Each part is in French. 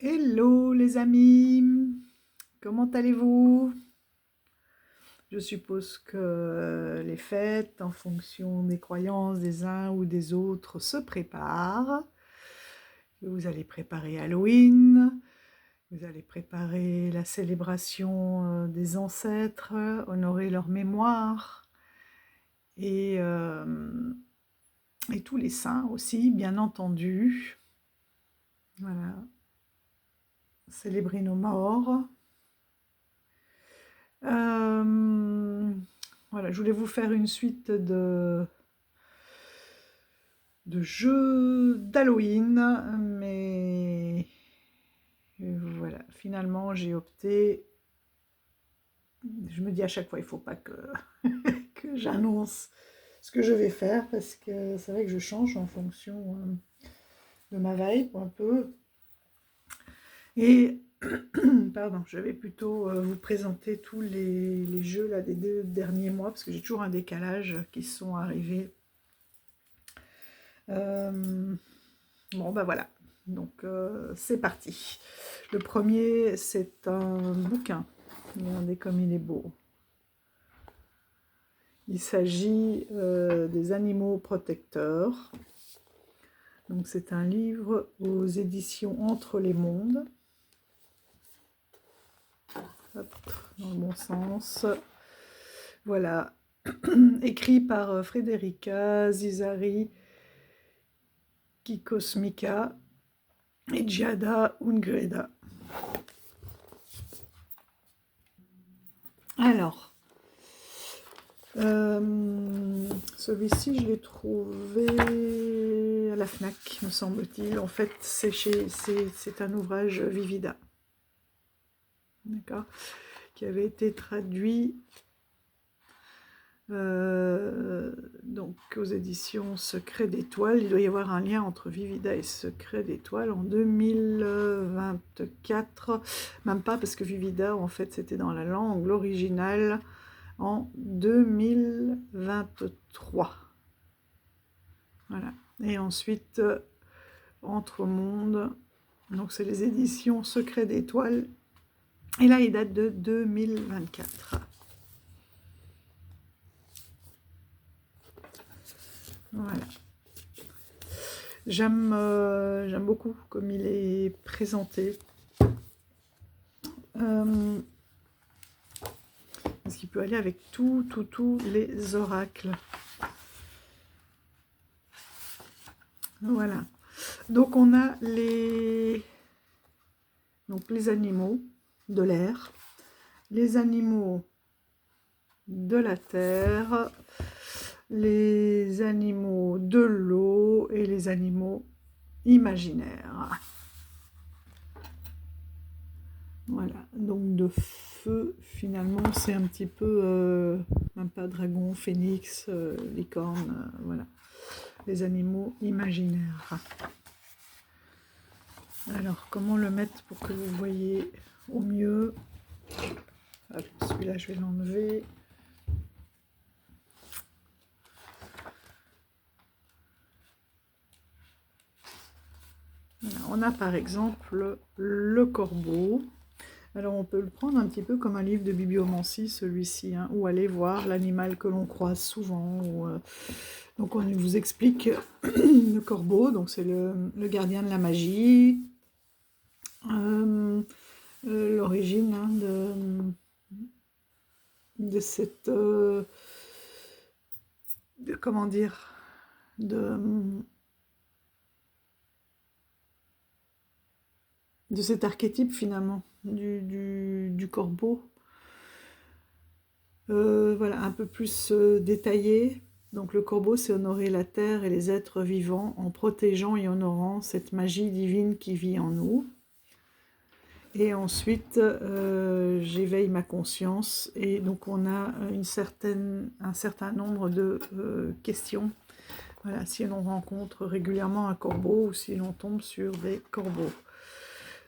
Hello les amis, comment allez-vous? Je suppose que les fêtes, en fonction des croyances des uns ou des autres, se préparent. Vous allez préparer Halloween, vous allez préparer la célébration des ancêtres, honorer leur mémoire et, euh, et tous les saints aussi, bien entendu. Voilà, célébrer nos morts. Voilà, je voulais vous faire une suite de jeux d'Halloween, mais voilà, finalement j'ai opté, je me dis à chaque fois, il ne faut pas que j'annonce ce que je vais faire, parce que c'est vrai que je change en fonction de ma vibe un peu. Et pardon, je vais plutôt vous présenter tous les jeux là, des 2 derniers mois, parce que j'ai toujours un décalage qui sont arrivés. Bon, ben voilà, donc c'est parti. Le premier, c'est un bouquin. Regardez comme il est beau. Il s'agit des animaux protecteurs. Donc c'est un livre aux éditions Entre les mondes. Hop, dans le bon sens. Voilà, écrit par Frederica Zizari Kikosmika et Giada Ungreda. Alors, celui-ci, je l'ai trouvé à la FNAC, me semble-t-il. En fait, c'est un ouvrage Vivida, d'accord, qui avait été traduit donc aux éditions Secret d'Étoile. Il doit y avoir un lien entre Vivida et Secret d'Étoile en 2024, même pas, parce que Vivida, en fait, c'était dans la langue, l'original, en 2023. Voilà. Et ensuite, Entre Mondes, donc c'est les éditions Secret d'Étoile. Et là, il date de 2024. Voilà. J'aime beaucoup comme il est présenté. Parce qu'il peut aller avec tous les oracles. Voilà. Donc on a les animaux de l'air, les animaux de la terre, les animaux de l'eau et les animaux imaginaires. Voilà, donc de feu, finalement, c'est un petit peu, même pas dragon, phénix, licorne, voilà, les animaux imaginaires. Alors, comment le mettre pour que vous voyez au mieux? Celui-là, je vais l'enlever. Voilà, on a par exemple le corbeau. Alors on peut le prendre un petit peu comme un livre de bibliomancie, celui-ci, hein, ou aller voir l'animal que l'on croise souvent. Donc on vous explique le corbeau, donc c'est le gardien de la magie, l'origine, hein, de cette... comment dire, de cet archétype finalement du corbeau. Voilà, un peu plus détaillé. Donc le corbeau, c'est honorer la terre et les êtres vivants en protégeant et honorant cette magie divine qui vit en nous. Et ensuite, j'éveille ma conscience. Et donc on a un certain nombre de questions. Voilà, si l'on rencontre régulièrement un corbeau ou si l'on tombe sur des corbeaux.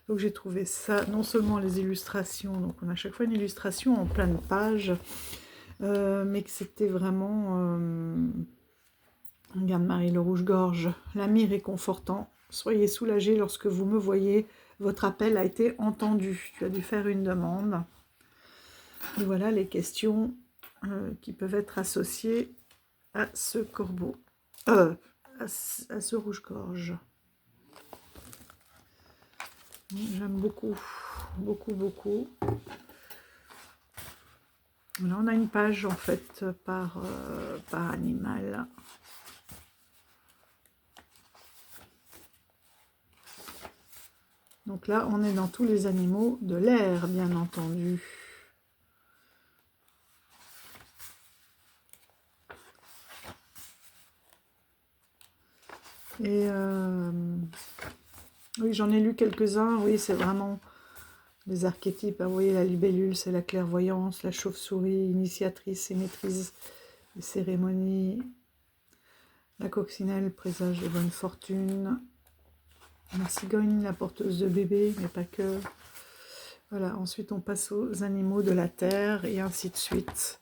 Donc j'ai trouvé ça, non seulement les illustrations, donc on a à chaque fois une illustration en pleine page, mais que c'était vraiment, regarde Marie le rouge-gorge, l'ami réconfortant, Soyez soulagés lorsque vous me voyez. Votre appel a été entendu. Tu as dû faire une demande. Et voilà les questions qui peuvent être associées à ce corbeau, à ce rouge-gorge. J'aime beaucoup, beaucoup, beaucoup. Là, on a une page en fait par animal. Donc là, on est dans tous les animaux de l'air, bien entendu. Et oui, j'en ai lu quelques-uns. Oui, c'est vraiment les archétypes. Vous voyez, la libellule, c'est la clairvoyance. La chauve-souris, initiatrice et maîtrise des cérémonies. La coccinelle, présage de bonne fortune. La cigogne, la porteuse de bébé, mais pas que. Voilà, ensuite on passe aux animaux de la terre et ainsi de suite.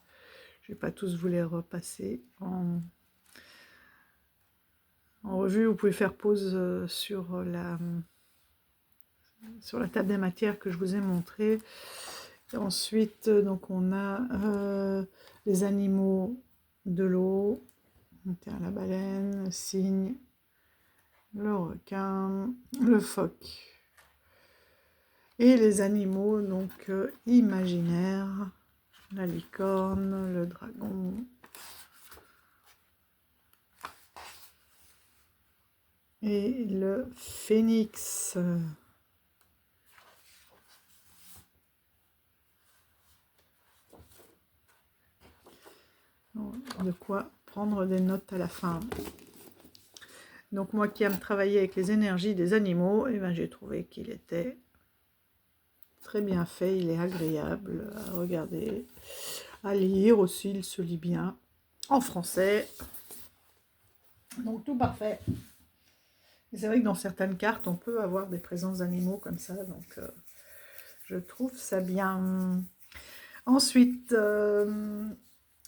Je ne vais pas tous vous les repasser en revue. Vous pouvez faire pause sur la table des matières que je vous ai montré. Et ensuite, donc on a les animaux de l'eau, la baleine, le cygne, le requin, le phoque. Et les animaux donc imaginaires, la licorne, le dragon, et le phénix. De quoi prendre des notes à la fin. Donc moi qui aime travailler avec les énergies des animaux, eh ben, j'ai trouvé qu'il était très bien fait, il est agréable à regarder, à lire aussi, il se lit bien en français. Donc tout parfait. C'est vrai que dans certaines cartes, on peut avoir des présences d'animaux comme ça, donc je trouve ça bien. Ensuite,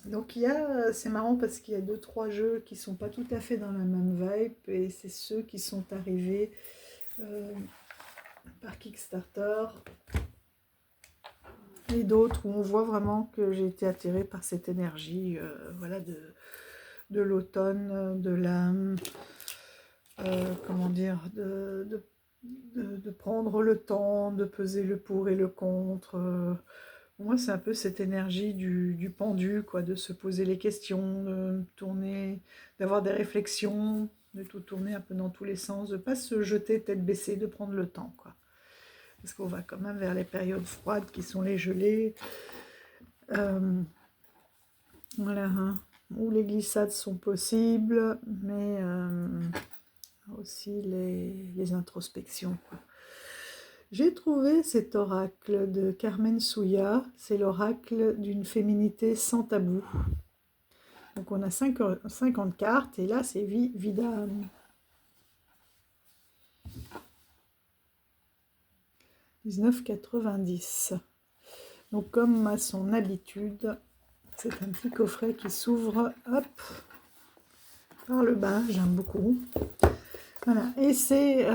donc c'est marrant parce qu'il y a 2-3 jeux qui sont pas tout à fait dans la même vibe, et c'est ceux qui sont arrivés par Kickstarter, et d'autres où on voit vraiment que j'ai été attirée par cette énergie, voilà, de l'automne, de la... comment dire, de prendre le temps, de peser le pour et le contre. Pour moi, c'est un peu cette énergie du pendu, quoi, de se poser les questions, de tourner, d'avoir des réflexions, de tout tourner un peu dans tous les sens, de ne pas se jeter tête baissée, de prendre le temps, quoi. Parce qu'on va quand même vers les périodes froides qui sont les gelées. Voilà, hein, où les glissades sont possibles, mais aussi les introspections, quoi. J'ai trouvé cet oracle de Carmen Souya, c'est l'oracle d'une féminité sans tabou. Donc on a 50 cartes, et là c'est vie d'âme. 19,90. Donc comme à son habitude, c'est un petit coffret qui s'ouvre, hop, par le bas, j'aime beaucoup. Voilà, et c'est...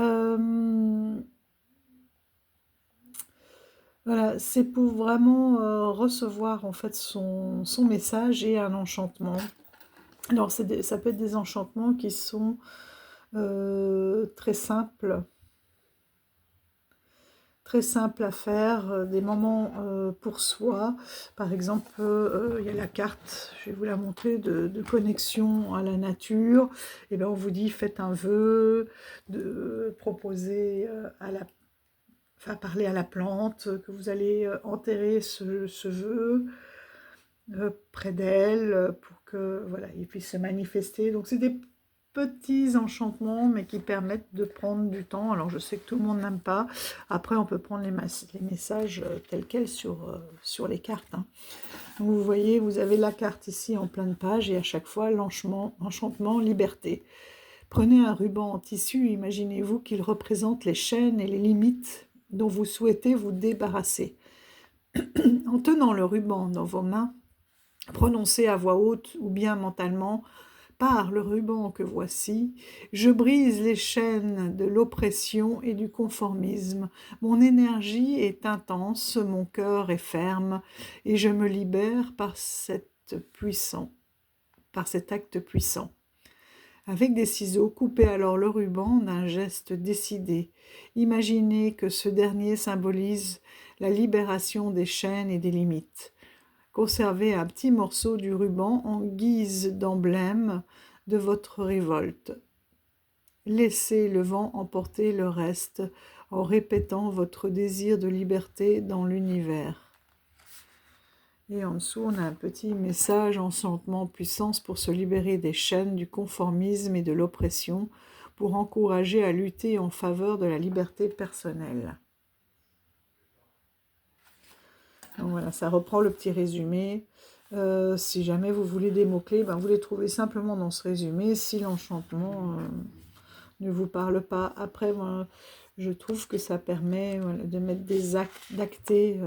voilà, c'est pour vraiment recevoir en fait son message et un enchantement. Alors ça peut être des enchantements qui sont très simples à faire, des moments pour soi. Par exemple, il y a la carte, je vais vous la montrer, de connexion à la nature. Et bien on vous dit, faites un vœu, de proposer enfin parler à la plante, que vous allez enterrer ce vœu près d'elle pour que voilà, il puisse se manifester. Donc c'est des petits enchantements, mais qui permettent de prendre du temps. Alors je sais que tout le monde n'aime pas. Après on peut prendre les messages tels quels sur les cartes, hein. Donc, vous voyez, vous avez la carte ici en pleine page, et à chaque fois l'enchantement, liberté. Prenez un ruban en tissu, imaginez-vous qu'il représente les chaînes et les limites dont vous souhaitez vous débarrasser. En tenant le ruban dans vos mains, prononcez à voix haute ou bien mentalement: par le ruban que voici, je brise les chaînes de l'oppression et du conformisme. Mon énergie est intense, mon cœur est ferme, et je me libère par cet acte puissant. Avec des ciseaux, coupez alors le ruban d'un geste décidé. Imaginez que ce dernier symbolise la libération des chaînes et des limites. Conservez un petit morceau du ruban en guise d'emblème de votre révolte. Laissez le vent emporter le reste en répétant votre désir de liberté dans l'univers. Et en dessous, on a un petit message enchantement puissance pour se libérer des chaînes du conformisme et de l'oppression, pour encourager à lutter en faveur de la liberté personnelle. Donc voilà, ça reprend le petit résumé. Si jamais vous voulez des mots-clés, vous les trouvez simplement dans ce résumé. Si l'enchantement ne vous parle pas, après, moi, je trouve que ça permet de mettre d'acter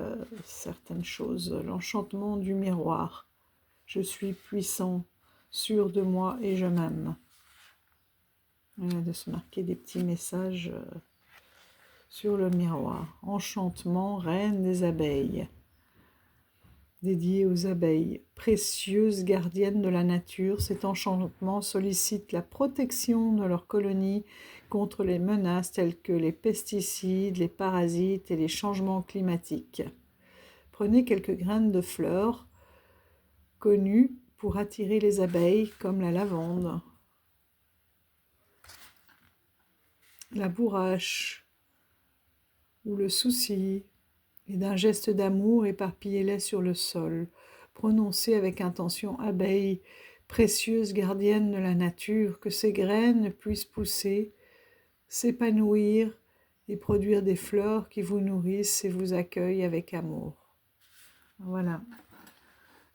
certaines choses. L'enchantement du miroir. Je suis puissant, sûr de moi et je m'aime. De se marquer des petits messages sur le miroir. Enchantement, reine des abeilles. Dédié aux abeilles, précieuses gardiennes de la nature, cet enchantement sollicite la protection de leurs colonies contre les menaces telles que les pesticides, les parasites et les changements climatiques. Prenez quelques graines de fleurs connues pour attirer les abeilles, comme la lavande, la bourrache ou le souci, et d'un geste d'amour, éparpillez-les sur le sol. Prononcez avec intention, abeilles, précieuses gardiennes de la nature, que ces graines puissent pousser, s'épanouir et produire des fleurs qui vous nourrissent et vous accueillent avec amour. Voilà.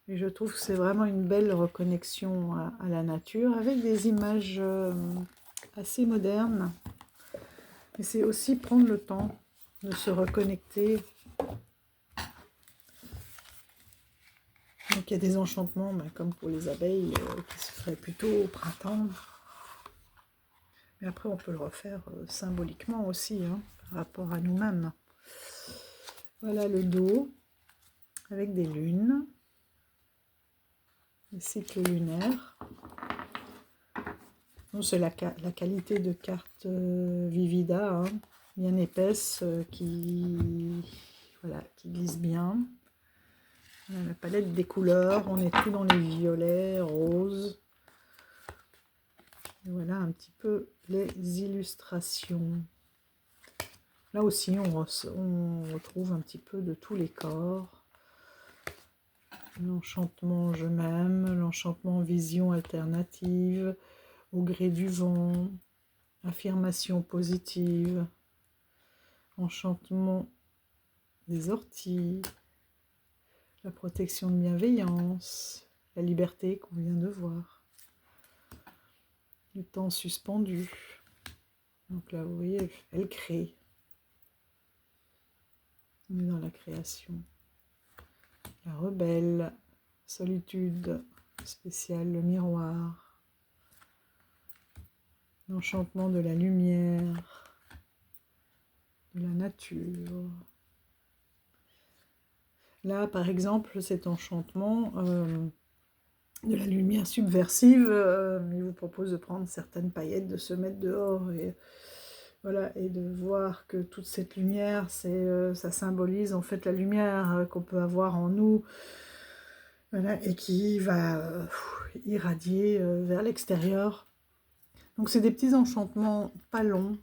Et je trouve que c'est vraiment une belle reconnexion à la nature, avec des images assez modernes. Et c'est aussi prendre le temps de se reconnecter. Donc il y a des enchantements, comme pour les abeilles, qui se feraient plutôt au printemps. Mais après, on peut le refaire symboliquement aussi, par rapport à nous-mêmes. Voilà le dos, avec des lunes, des cycles lunaires. C'est la qualité de carte Vivida, bien épaisse, qui glisse bien. La palette des couleurs, on est tout dans les violets, roses. Et voilà un petit peu les illustrations. Là aussi, on retrouve un petit peu de tous les corps. L'enchantement je m'aime, l'enchantement vision alternative, au gré du vent, affirmation positive, enchantement des orties, la protection de bienveillance, la liberté qu'on vient de voir, le temps suspendu. Donc là, vous voyez, elle crée. On est dans la création. La rebelle, solitude spéciale, le miroir, l'enchantement de la lumière, de la nature. Là, par exemple, cet enchantement de la lumière subversive, il vous propose de prendre certaines paillettes, de se mettre dehors et, voilà, et de voir que toute cette lumière, ça symbolise en fait la lumière qu'on peut avoir en nous, voilà, et qui va irradier vers l'extérieur. Donc c'est des petits enchantements pas longs,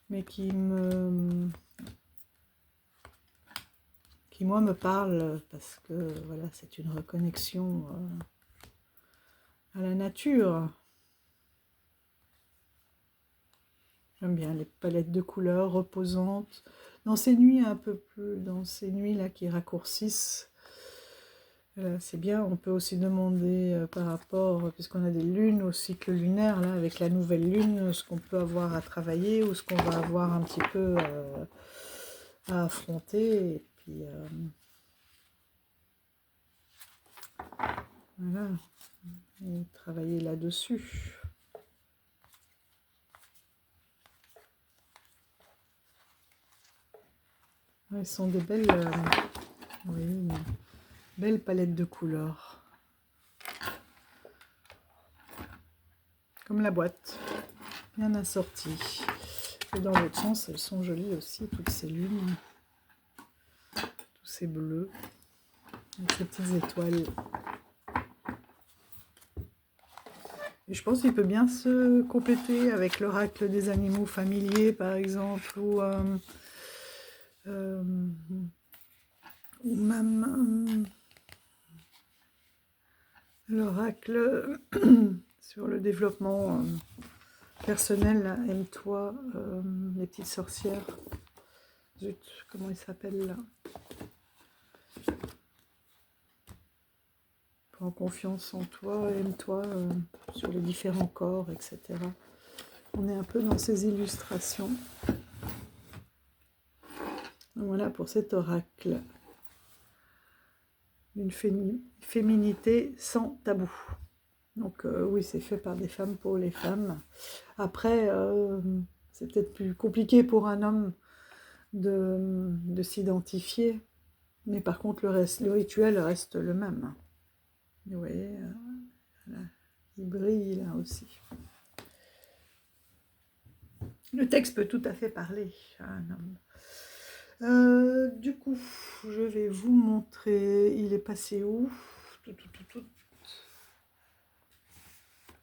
mais qui moi me parle parce que voilà, c'est une reconnexion à la nature. J'aime bien les palettes de couleurs reposantes. Dans ces nuits un peu plus, dans ces nuits là qui raccourcissent, voilà, c'est bien. On peut aussi demander par rapport, puisqu'on a des lunes au cycle lunaire, là, avec la nouvelle lune, ce qu'on peut avoir à travailler ou ce qu'on va avoir un petit peu à affronter. Et puis voilà, et travailler là-dessus. Elles sont des belles, oui, une belle palette de couleurs. Comme la boîte, bien assortie. Et dans l'autre sens, elles sont jolies aussi, toutes ces lunes, tous ces bleus, avec ces petites étoiles. Et je pense qu'il peut bien se compléter avec l'oracle des animaux familiers, par exemple, ou même l'oracle sur le développement personnel, là, aime-toi, les petites sorcières. Zut, comment il s'appelle là? Prends confiance en toi, aime-toi, sur les différents corps, etc. On est un peu dans ces illustrations. Voilà pour cet oracle. Une féminité sans tabou. Donc oui, c'est fait par des femmes pour les femmes. Après, c'est peut-être plus compliqué pour un homme de s'identifier. Mais par contre, le rituel reste le même. Vous voyez, là, il brille là aussi. Le texte peut tout à fait parler à un homme. Du coup, je vais vous montrer. Il est passé où?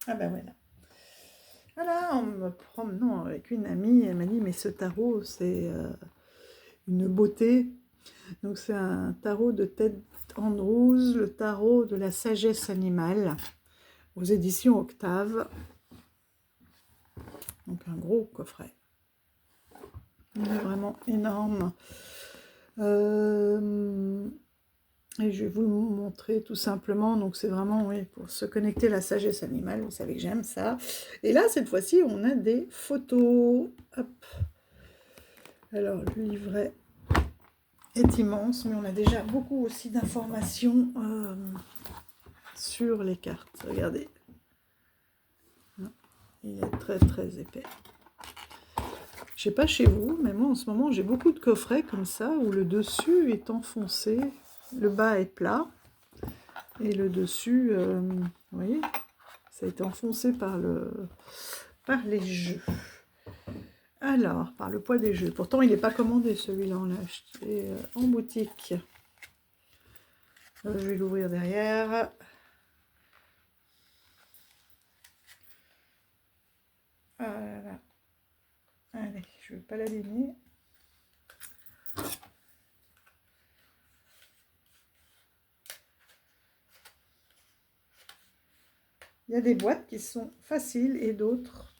Ah ben voilà. Voilà, en me promenant avec une amie, elle m'a dit, mais ce tarot, c'est une beauté. Donc c'est un tarot de Ted Andrews, le tarot de la sagesse animale, aux éditions Octave. Donc un gros coffret. Il est vraiment énorme. Et je vais vous le montrer tout simplement. Donc c'est vraiment, oui, pour se connecter à la sagesse animale. Vous savez que j'aime ça. Et là, cette fois-ci, on a des photos. Hop. Alors, le livret est immense, mais on a déjà beaucoup aussi d'informations sur les cartes. Regardez. Il est très très épais. Je sais pas chez vous, mais moi en ce moment j'ai beaucoup de coffrets comme ça où le dessus est enfoncé, le bas est plat et le dessus, vous voyez, ça a été enfoncé par les jeux. Alors, par le poids des jeux. Pourtant il n'est pas commandé celui-là, on l'a acheté en boutique. Je vais l'ouvrir derrière. Voilà. Allez, je ne vais pas l'abîmer. Il y a des boîtes qui sont faciles et d'autres,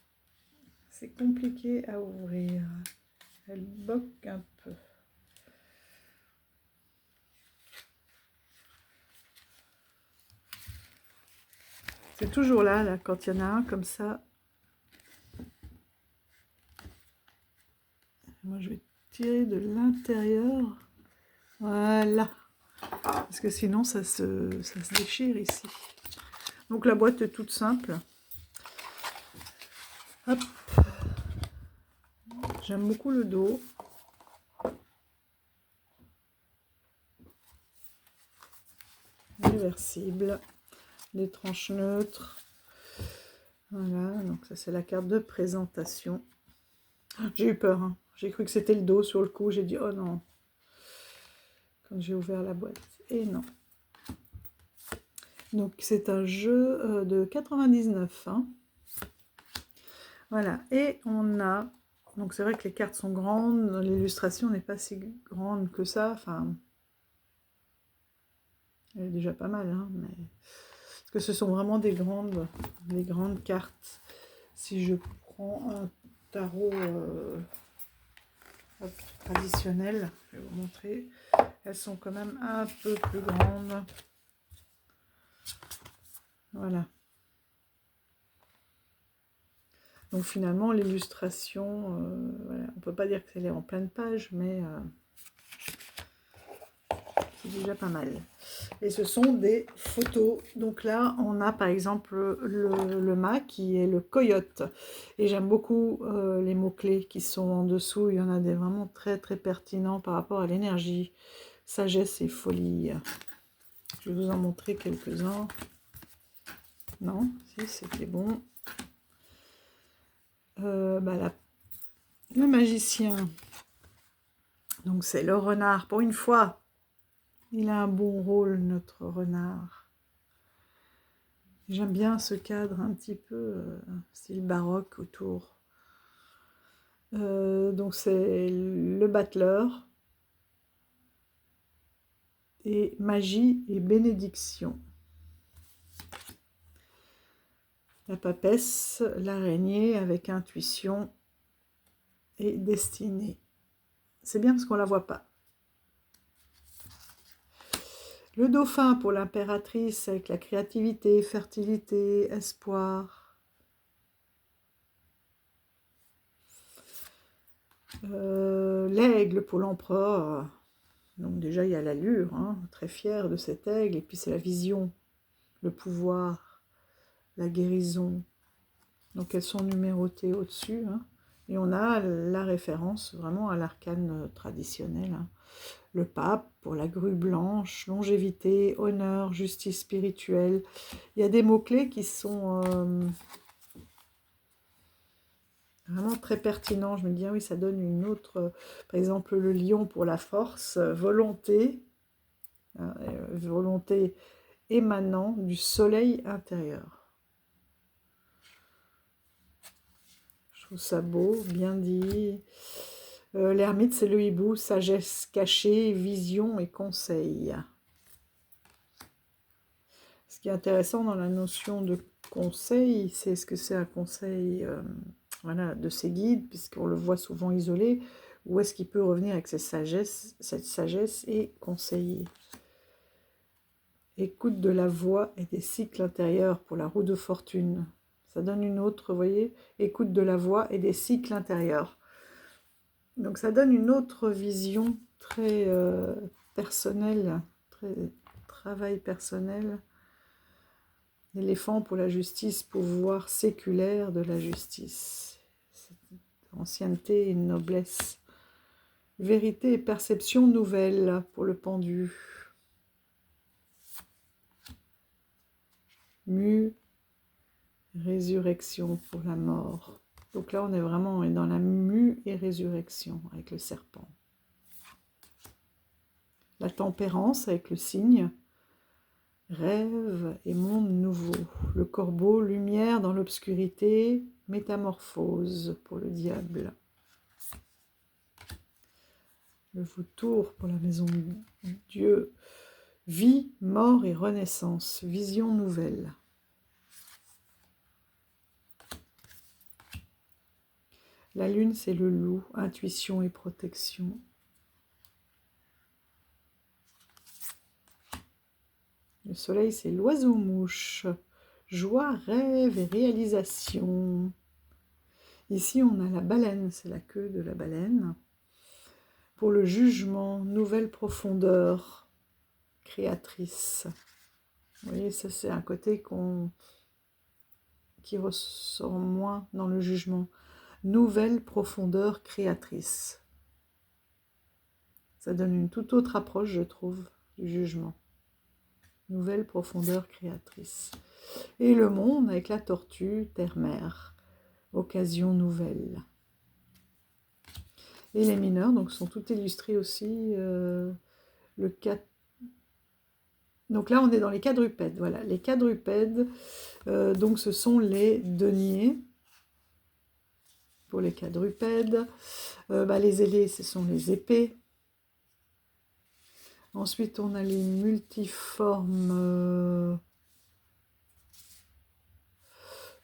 c'est compliqué à ouvrir. Elle bloque un peu. C'est toujours là, quand il y en a un comme ça. Moi, je vais tirer de l'intérieur. Voilà. Parce que sinon, ça se déchire ici. Donc, la boîte est toute simple. Hop. J'aime beaucoup le dos. Réversible. Les tranches neutres. Voilà, donc ça c'est la carte de présentation. J'ai eu peur, hein. J'ai cru que c'était le dos sur le coup. J'ai dit, oh non. Quand j'ai ouvert la boîte. Et non. Donc c'est un jeu de 99. Hein. Voilà, et on a... Donc c'est vrai que les cartes sont grandes, l'illustration n'est pas si grande que ça. Enfin, elle est déjà pas mal, hein, mais... Parce que ce sont vraiment des grandes cartes. Si je prends un tarot traditionnel, je vais vous montrer, elles sont quand même un peu plus grandes. Voilà. Donc finalement, l'illustration, voilà, on ne peut pas dire qu'elle est en pleine page, mais c'est déjà pas mal. Et ce sont des photos. Donc là, on a par exemple le mât qui est le coyote. Et j'aime beaucoup les mots-clés qui sont en dessous. Il y en a des vraiment très très pertinents par rapport à l'énergie, sagesse et folie. Je vais vous en montrer quelques-uns. Non, si c'était bon. Le magicien. Donc c'est le renard. Pour une fois, il a un bon rôle, notre renard. J'aime bien ce cadre un petit peu style baroque autour. Donc c'est le battleur. Et magie et bénédiction. La papesse, l'araignée avec intuition et destinée. C'est bien parce qu'on ne la voit pas. Le dauphin pour l'impératrice avec la créativité, fertilité, espoir. L'aigle pour l'empereur. Donc déjà il y a l'allure, hein, très fier de cet aigle. Et puis c'est la vision, le pouvoir, la guérison. Donc elles sont numérotées au-dessus. Hein. Et on a la référence vraiment à l'arcane traditionnel. Hein. Le pape pour la grue blanche, longévité, honneur, justice spirituelle. Il y a des mots-clés qui sont vraiment très pertinents. Je me dis, ah oui, ça donne une autre... par exemple, le lion pour la force, volonté, volonté émanant du soleil intérieur. Je trouve ça beau, bien dit. L'ermite, c'est le hibou, sagesse cachée, vision et conseil. Ce qui est intéressant dans la notion de conseil, c'est ce que c'est un conseil voilà, de ses guides, puisqu'on le voit souvent isolé, ou est-ce qu'il peut revenir avec cette sagesse et conseiller. Écoute de la voix et des cycles intérieurs pour la roue de fortune. Ça donne une autre, vous voyez, écoute de la voix et des cycles intérieurs. Donc ça donne une autre vision très personnelle, très travail personnel. L'éléphant pour la justice, pouvoir séculaire de la justice. Ancienneté et noblesse. Vérité et perception nouvelle pour le pendu. Mu, résurrection pour la mort. Donc là, on est vraiment dans la mue et résurrection avec le serpent. La tempérance avec le cygne. Rêve et monde nouveau. Le corbeau, lumière dans l'obscurité. Métamorphose pour le diable. Le vautour pour la maison de Dieu. Vie, mort et renaissance. Vision nouvelle. La lune, c'est le loup, intuition et protection. Le soleil, c'est l'oiseau-mouche, joie, rêve et réalisation. Ici, on a la baleine, c'est la queue de la baleine. Pour le jugement, nouvelle profondeur, créatrice. Vous voyez, ça c'est un côté qui ressort moins dans le jugement. Nouvelle profondeur créatrice. Ça donne une toute autre approche, je trouve, du jugement. Nouvelle profondeur créatrice. Et le monde avec la tortue, terre-mer. Occasion nouvelle. Et les mineurs, donc, sont tout illustrés aussi. Le 4. Donc là, on est dans les quadrupèdes. Voilà, les quadrupèdes, donc ce sont les deniers. Pour les quadrupèdes. Les ailés, ce sont les épées. Ensuite, on a les multiformes.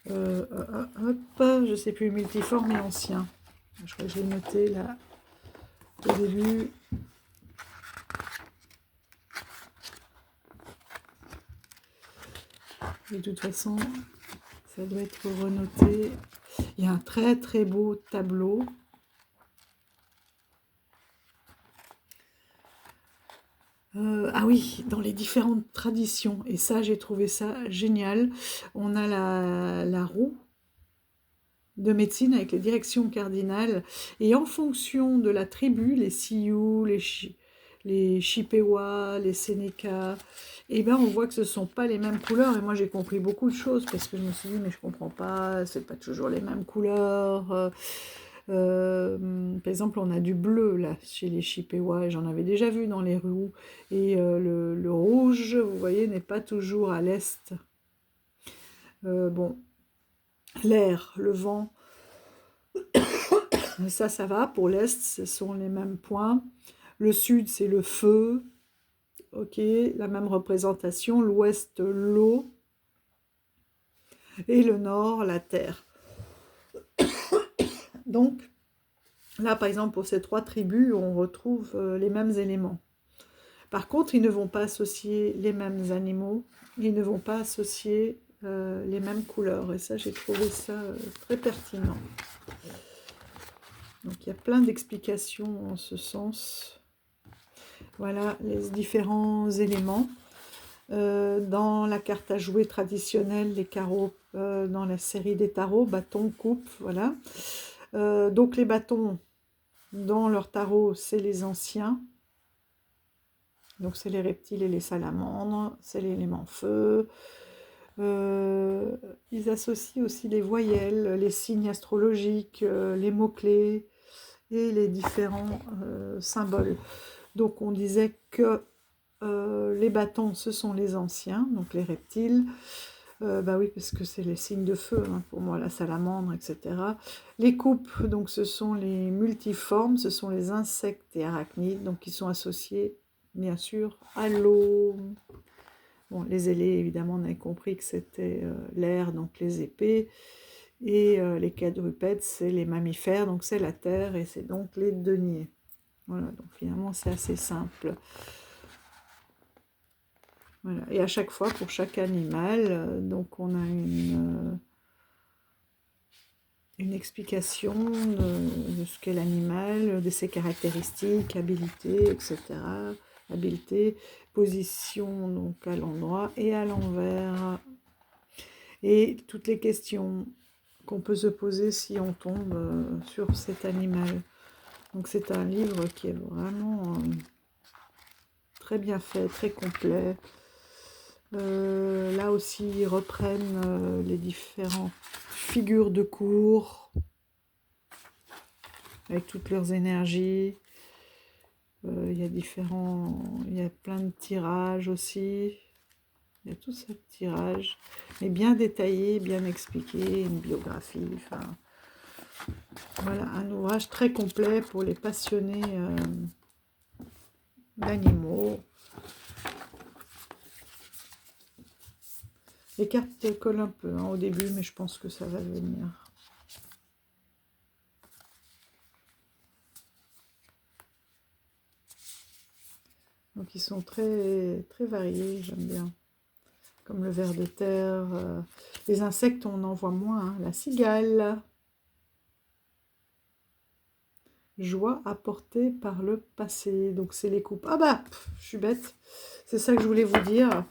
Je ne sais plus, multiformes et anciens. Je crois que je l'ai noté là au début. De toute façon, ça doit être renoté. Il y a un très très beau tableau. Ah oui, dans les différentes traditions. Et ça, j'ai trouvé ça génial. On a la roue de médecine avec les directions cardinales. Et en fonction de la tribu, les Sioux, les Chippewa, les Sénéca, eh ben on voit que ce ne sont pas les mêmes couleurs. Et moi, j'ai compris beaucoup de choses parce que je me suis dit, mais je comprends pas, c'est pas toujours les mêmes couleurs. Par exemple, on a du bleu là chez les Chippewa, et j'en avais déjà vu dans les rues. Et le rouge, vous voyez, n'est pas toujours à l'est. Bon, l'air, le vent, ça va. Pour l'est, ce sont les mêmes points. Le sud, c'est le feu. Ok, la même représentation. L'ouest, l'eau. Et le nord, la terre. Donc, là, par exemple, pour ces trois tribus, on retrouve les mêmes éléments. Par contre, ils ne vont pas associer les mêmes animaux, ils ne vont pas associer les mêmes couleurs. Et ça, j'ai trouvé ça très pertinent. Donc, il y a plein d'explications en ce sens. Voilà les différents éléments. Dans la carte à jouer traditionnelle, les carreaux, dans la série des tarots, bâton, coupe, voilà. Donc, les bâtons, dans leur tarot, c'est les anciens. Donc, c'est les reptiles et les salamandres, c'est l'élément feu. Ils associent aussi les voyelles, les signes astrologiques, les mots-clés et les différents symboles. Donc, on disait que les bâtons, ce sont les anciens, donc les reptiles. Bah oui, parce que c'est les signes de feu, hein, pour moi, la salamandre, etc. Les coupes, donc ce sont les multiformes, ce sont les insectes et arachnides, donc qui sont associés, bien sûr, à l'eau. Bon, les ailés, évidemment, on avait compris que c'était l'air, donc les épées. Et les quadrupèdes, c'est les mammifères, donc c'est la terre, et c'est donc les deniers. Voilà, donc finalement, c'est assez simple. Voilà. Et à chaque fois, pour chaque animal, donc on a une explication de ce qu'est l'animal, de ses caractéristiques, habiletés, etc. Habileté, position donc à l'endroit et à l'envers. Et toutes les questions qu'on peut se poser si on tombe sur cet animal. Donc c'est un livre qui est vraiment très bien fait, très complet. Là aussi, ils reprennent les différentes figures de cours avec toutes leurs énergies. Il y a plein de tirages aussi. Il y a tout ça de tirages, mais bien détaillé, bien expliqué, une biographie. Enfin, voilà, un ouvrage très complet pour les passionnés d'animaux. Les cartes collent un peu au début, mais je pense que ça va venir. Donc ils sont très, très variés, j'aime bien. Comme le ver de terre. Les insectes, on en voit moins. Hein. La cigale. Joie apportée par le passé. Donc c'est les coupes. Ah bah, je suis bête. C'est ça que je voulais vous dire.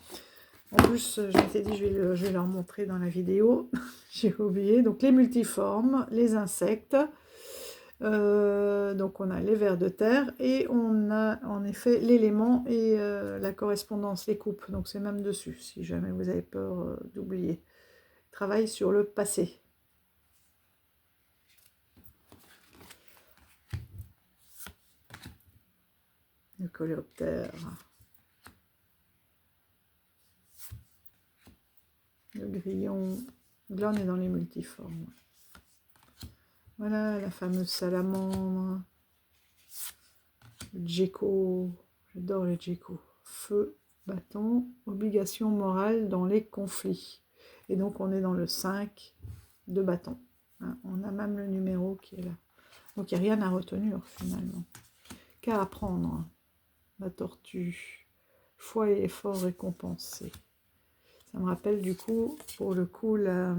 En plus, je m'étais dit, je vais leur montrer dans la vidéo. J'ai oublié. Donc, les multiformes, les insectes. Donc, on a les vers de terre. Et on a, en effet, l'élément et la correspondance, les coupes. Donc, c'est même dessus, si jamais vous avez peur d'oublier. Travail sur le passé. Le coléoptère. Le grillon. Là, on est dans les multiformes. Voilà, la fameuse salamandre. Le gecko. J'adore les geckos. Feu, bâton, obligation morale dans les conflits. Et donc, on est dans le 5 de bâton. Hein, on a même le numéro qui est là. Donc, il n'y a rien à retenir, finalement. Qu'à apprendre. La tortue. Foi et effort récompensé. Ça me rappelle, du coup, pour le coup, la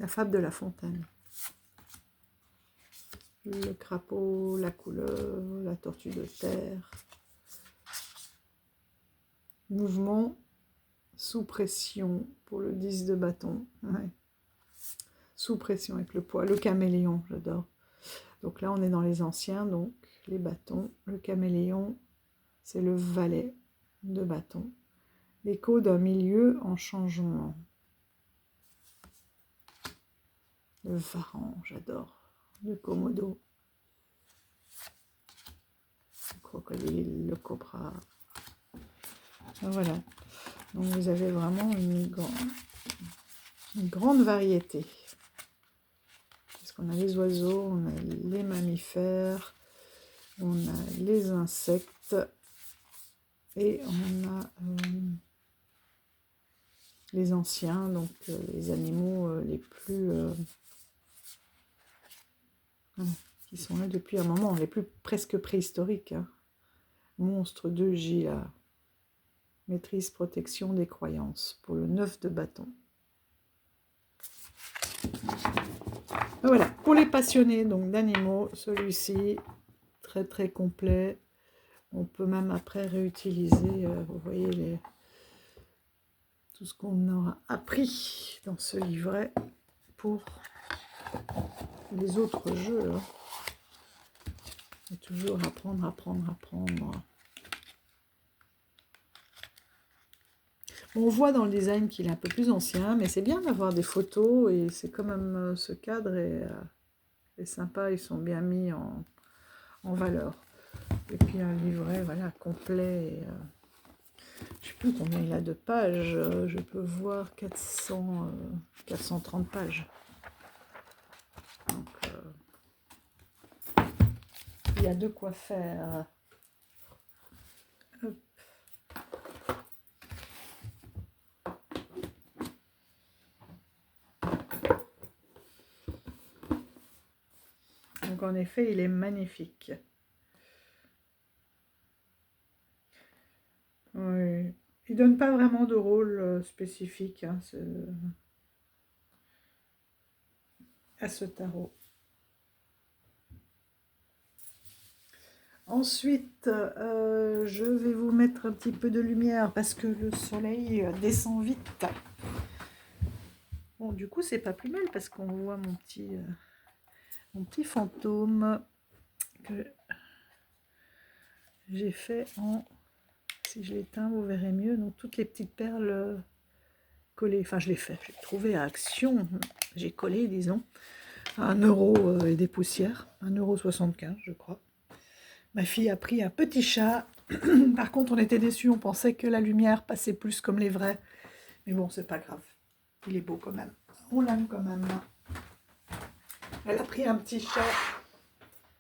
fable de La Fontaine. Le crapaud, la couleuvre, la tortue de terre. mouvement sous pression pour le 10 de bâton. Ouais. Sous pression avec le poids. Le caméléon, j'adore. Donc là, on est dans les anciens, donc les bâtons. Le caméléon, c'est le valet de bâton. L'écho d'un milieu en changement. Le varan, j'adore. Le komodo. Le crocodile, le cobra. Voilà. Donc vous avez vraiment une grande variété. Parce qu'on a les oiseaux, on a les mammifères, on a les insectes et on a les anciens, donc les animaux les plus qui sont là depuis un moment, les plus presque préhistoriques. Hein. Monstre de Gila. Maîtrise, protection des croyances pour le 9 de bâton. Voilà, pour les passionnés donc d'animaux, celui-ci, très très complet. On peut même après réutiliser, vous voyez, tout ce qu'on aura appris dans ce livret pour les autres jeux. Hein. Et toujours apprendre, apprendre, apprendre. On voit dans le design qu'il est un peu plus ancien, mais c'est bien d'avoir des photos et c'est quand même ce cadre est sympa, ils sont bien mis en valeur. Et puis un livret voilà, complet. Et, je ne sais plus combien il a de pages, je peux voir 430 pages. Donc, il y a de quoi faire. Hop. Donc en effet, il est magnifique. Oui. Il ne donne pas vraiment de rôle spécifique hein, à ce tarot. Ensuite, je vais vous mettre un petit peu de lumière parce que le soleil descend vite. Bon, du coup, c'est pas plus mal parce qu'on voit mon petit fantôme que j'ai fait en... Si je l'éteins, vous verrez mieux. Donc, toutes les petites perles collées. Enfin, je l'ai fait. J'ai trouvé à Action. J'ai collé, disons, à 1 € et des poussières. 1,75 €, je crois. Ma fille a pris un petit chat. Par contre, on était déçus. On pensait que la lumière passait plus comme les vrais. Mais bon, c'est pas grave. Il est beau quand même. On l'aime quand même. Elle a pris un petit chat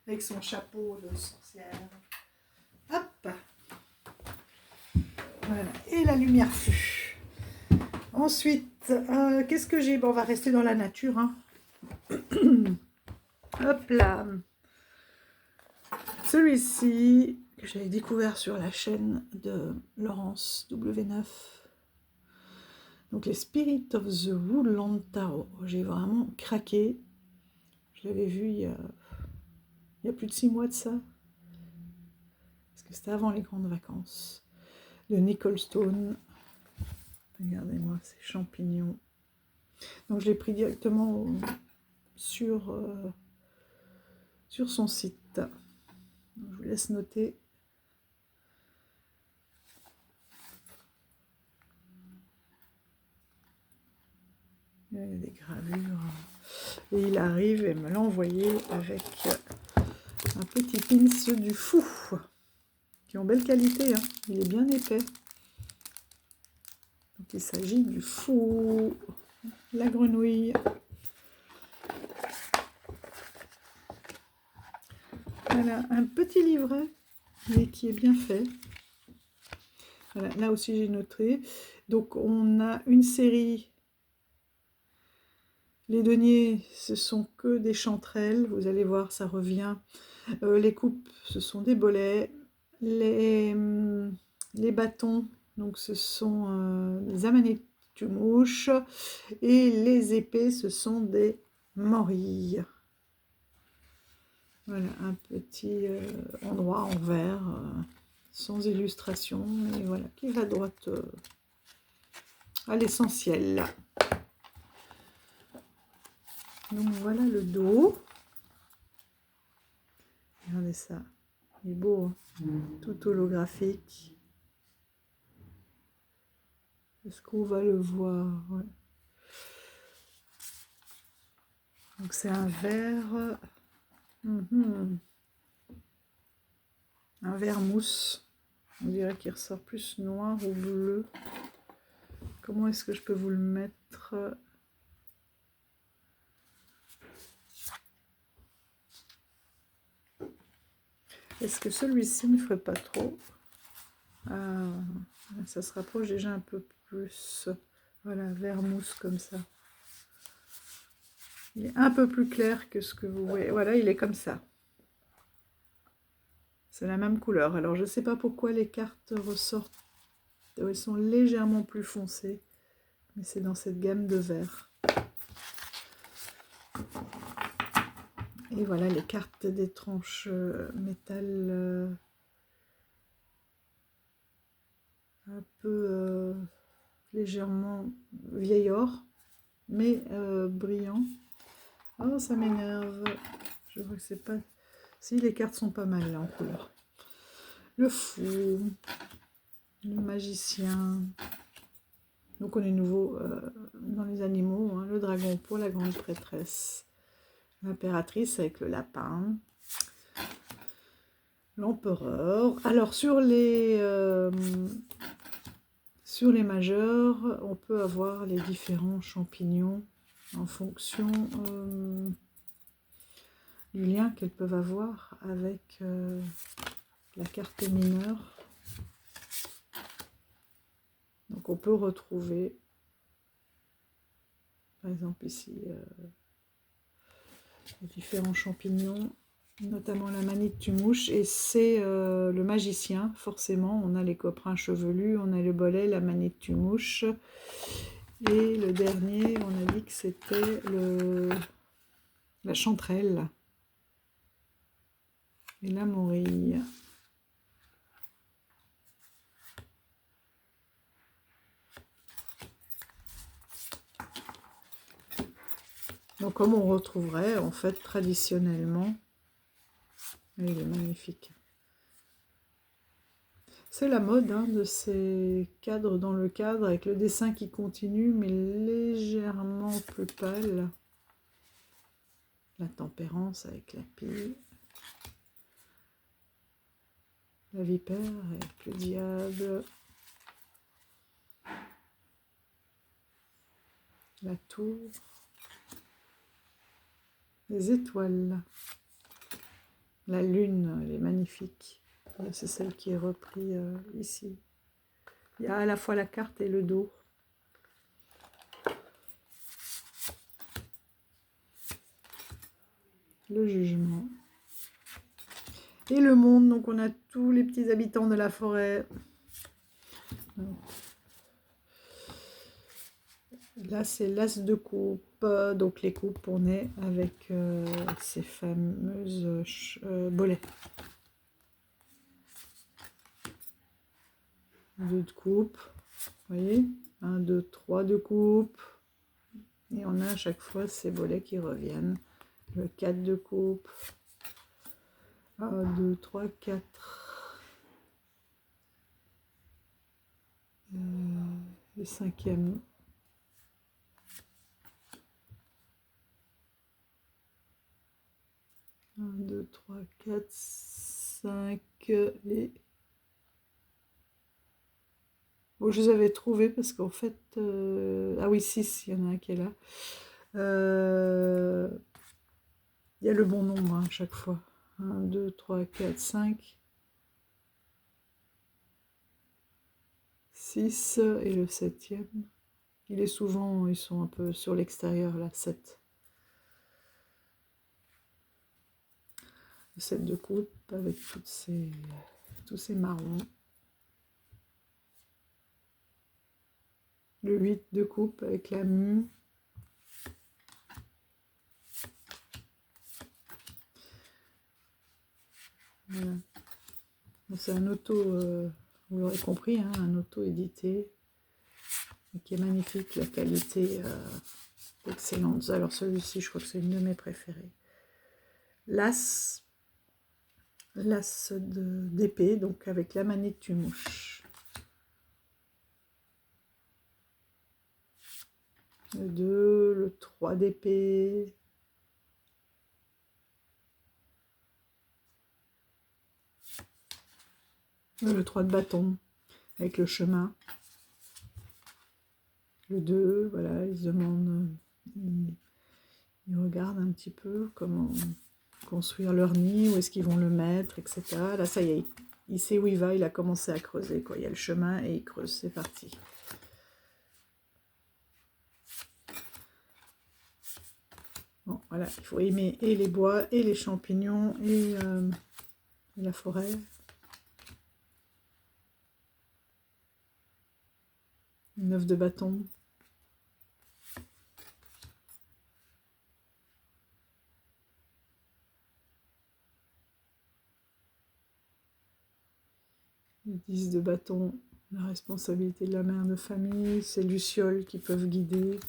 avec son chapeau de sorcière. Hop. Voilà. Et la lumière fut. Ensuite, qu'est-ce que j'ai? Bon, on va rester dans la nature. Hein. Hop là. Celui-ci, que j'avais découvert sur la chaîne de Laurence W9. Donc, les Spirit of the Woodland Tarot. J'ai vraiment craqué. Je l'avais vu il y a plus de 6 mois de ça. Parce que c'était avant les grandes vacances. De Nicole Stone. Regardez-moi ces champignons. Donc, je l'ai pris directement sur son site. Donc, je vous laisse noter. Il y a des gravures. Et il arrive et me l'a envoyé avec un petit pince du fou. Qui est en belle qualité. Hein. Il est bien épais. Donc, il s'agit du fou. La grenouille. Voilà, un petit livret, mais qui est bien fait. Voilà, là aussi j'ai noté. Donc on a une série. Les deniers, ce sont que des chanterelles. Vous allez voir, ça revient. Les coupes, ce sont des bolets. Les bâtons, donc ce sont des amanitous-mouches. Et les épées, ce sont des morilles. Voilà, un petit endroit en verre. sans illustration, et voilà, qui va droit à l'essentiel. Donc voilà le dos. Regardez ça, il est beau, hein, tout holographique. Est-ce qu'on va le voir? Ouais. Donc c'est un vert, un vert mousse. On dirait qu'il ressort plus noir ou bleu. Comment est-ce que je peux vous le mettre? Est-ce que celui-ci ne ferait pas trop? Ah, ça se rapproche déjà un peu plus. Voilà, vert mousse comme ça. Il est un peu plus clair que ce que vous voyez. Voilà, il est comme ça. C'est la même couleur. Alors, je ne sais pas pourquoi les cartes ressortent. Elles sont légèrement plus foncées. Mais c'est dans cette gamme de vert. Et voilà les cartes des tranches métal un peu légèrement vieil or, mais brillant. Oh, ça m'énerve. Je vois que c'est pas... Si, les cartes sont pas mal là en couleur. Le fou, le magicien. Donc on est nouveau dans les animaux, hein. Le dragon pour la grande prêtresse. L'impératrice avec le lapin. L'empereur. Alors sur les majeurs, on peut avoir les différents champignons en fonction du lien qu'elles peuvent avoir avec la carte mineure. Donc on peut retrouver, par exemple ici, les différents champignons, notamment la manite tumouche, et c'est le magicien, forcément. On a les coprins chevelus, on a le bolet, la manite tumouche, et le dernier, on a dit que c'était la chanterelle et la morille. Donc comme on retrouverait en fait traditionnellement, il est magnifique. C'est la mode hein, de ces cadres dans le cadre avec le dessin qui continue mais légèrement plus pâle. La tempérance avec la pie. La vipère avec le diable. La tour. Les étoiles. La lune, elle est magnifique. C'est celle qui est reprise ici. Il y a à la fois la carte et le dos. Le jugement. Et le monde, donc on a tous les petits habitants de la forêt. Là, c'est l'as de coupe. Donc les coupes, on est avec ces fameuses bolets. 2 de coupe, vous voyez, 1, 2, 3 de coupe, et on a à chaque fois ces bolets qui reviennent, le 4 de coupe, 1, 2, 3, 4, le 5e, un, 2, 3, 4, 5, et... Bon, je les avais trouvés parce qu'en fait... Ah oui, 6, il y en a un qui est là. Il y a le bon nombre hein, à chaque fois. 1, 2, 3, 4, 5, 6 et le 7e. Il est souvent, ils sont un peu sur l'extérieur, là, 7. Le 7 de coupe avec tous ces marrons. Le 8 de coupe avec la mue. Voilà. C'est un auto, vous l'aurez compris, hein, un auto édité, qui est magnifique, la qualité excellente. Alors celui-ci, je crois que c'est une de mes préférées. L'as d'épée, donc avec la manette tu mouches. Le 2, le 3 d'épée. Le 3 de bâton, avec le chemin. Le 2, voilà, il se demande, il regarde un petit peu comment construire leur nid, où est-ce qu'ils vont le mettre, etc. Là, ça y est, il sait où il va, il a commencé à creuser, quoi. Il y a le chemin et il creuse, c'est parti. Bon, voilà, il faut aimer et les bois, et les champignons, et la forêt. Une 9 de bâton. Le 10 de bâton, la responsabilité de la mère de famille, c'est lucioles qui peuvent guider.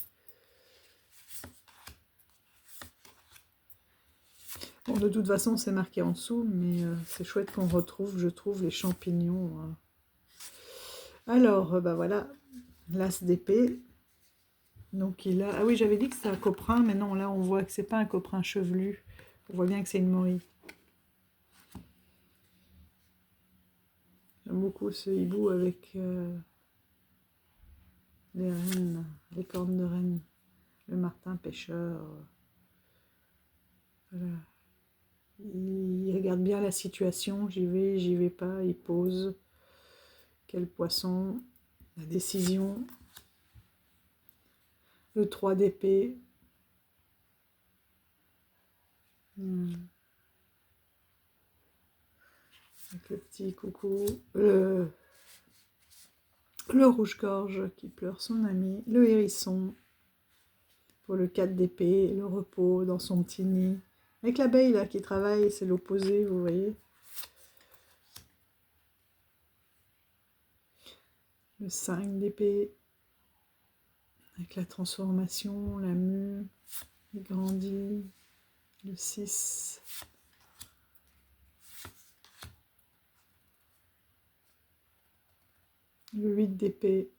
Bon, de toute façon, c'est marqué en dessous, mais c'est chouette qu'on retrouve, je trouve, les champignons. Alors, bah voilà, l'as d'épée. Donc il a... Ah oui, j'avais dit que c'était un coprin, mais non, là on voit que c'est pas un coprin chevelu. On voit bien que c'est une morille. J'aime beaucoup ce hibou avec les rennes, les cornes de rennes. Le martin pêcheur. Voilà. Il regarde bien la situation, j'y vais pas, il pose. Quel poisson, la décision. Le 3 d'épée. Avec le petit coucou. Le rouge-gorge qui pleure son ami. Le hérisson. Pour le 4 d'épée, le repos dans son petit nid. Avec l'abeille là qui travaille, c'est l'opposé, vous voyez. Le 5 d'épée, avec la transformation, la mue, il grandit. Le 6. Le 8 d'épée.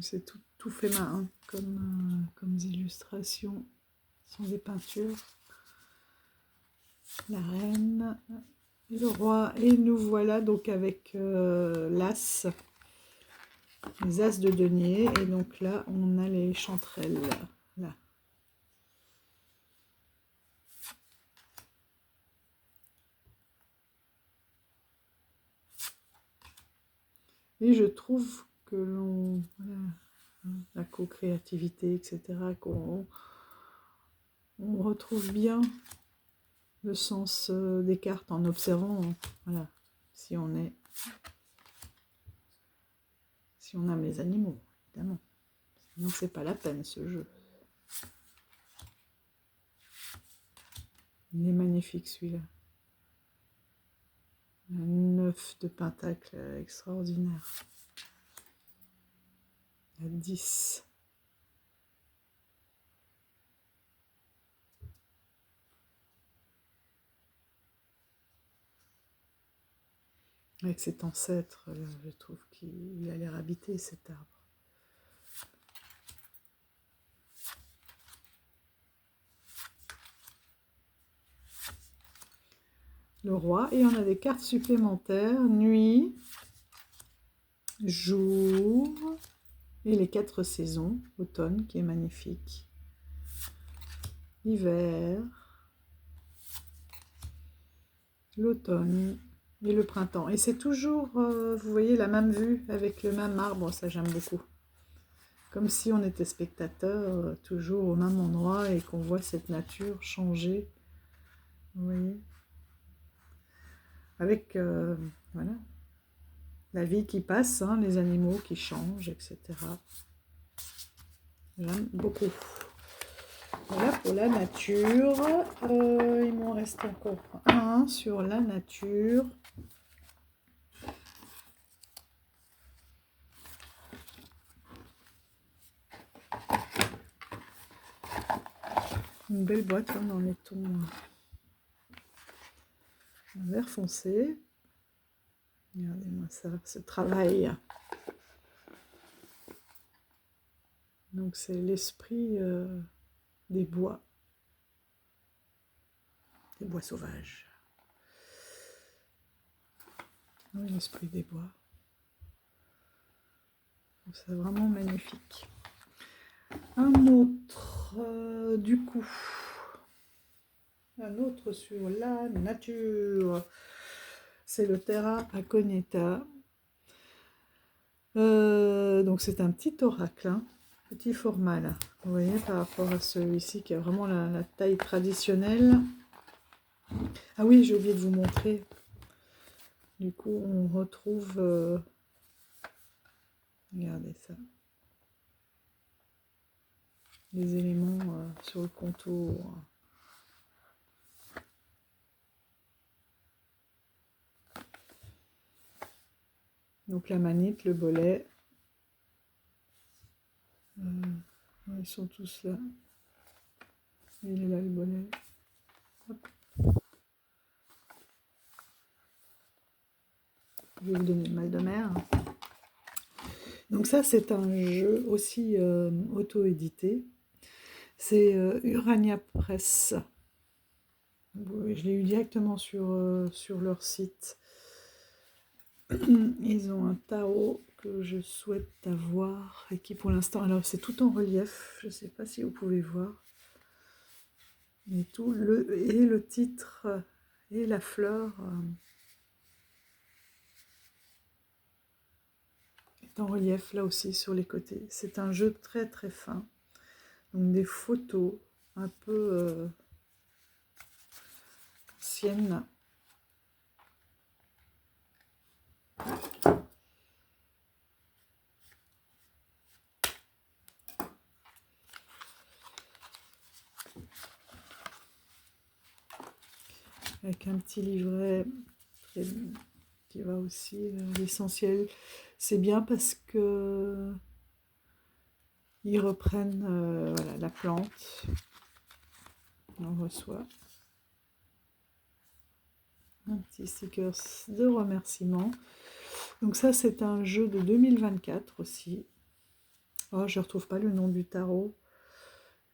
C'est tout fait main, hein, comme illustrations. Ce sont des peintures. La reine, le roi, et nous voilà donc avec l'as, les as de denier, et donc là on a les chanterelles, là. Et je trouve que l'on, voilà, la co-créativité, etc., qu'on retrouve bien le sens des cartes en observant, voilà, si on aime les animaux, évidemment. Sinon, c'est pas la peine, ce jeu. Il est magnifique, celui-là. Un 9 de pentacle, extraordinaire. La 10. Avec cet ancêtre, je trouve qu'il a l'air habité, cet arbre. Le roi, et on a des cartes supplémentaires, nuit, jour, et les 4 saisons, automne qui est magnifique, hiver, l'automne et le printemps. Et c'est toujours, vous voyez, la même vue avec le même arbre, ça j'aime beaucoup. Comme si on était spectateur, toujours au même endroit et qu'on voit cette nature changer, vous voyez. Avec, voilà, la vie qui passe, hein, les animaux qui changent, etc. J'aime beaucoup. Voilà pour la nature. Il m'en reste encore un sur la nature. Une belle boîte hein, dans les tons vert foncé. Regardez-moi ça, ce travail. Donc c'est l'esprit des bois sauvages. Oui, l'esprit des bois. C'est vraiment magnifique. Un autre, du coup, un autre sur la nature, c'est le Terra Aconita. Donc c'est un petit oracle, hein, petit format là. Vous voyez par rapport à celui-ci qui a vraiment la taille traditionnelle. Ah oui, j'ai oublié de vous montrer. Du coup, on retrouve... regardez ça. Les éléments sur le contour. Donc la manite, le bolet. Ils sont tous là. Il est là le bolet. Hop. Je vais vous donner le mal de mer. Donc ça, c'est un jeu aussi auto-édité. C'est Urania Press. Je l'ai eu directement sur leur site. Ils ont un tarot que je souhaite avoir et qui pour l'instant, alors c'est tout en relief, je ne sais pas si vous pouvez voir, mais tout le titre et la fleur est en relief là aussi sur les côtés. C'est un jeu très très fin, donc des photos un peu anciennes. Avec un petit livret qui va aussi l'essentiel. C'est bien parce que ils reprennent voilà, la plante. On reçoit un petit sticker de remerciement. Donc ça, c'est un jeu de 2024 aussi. Oh, je ne retrouve pas le nom du tarot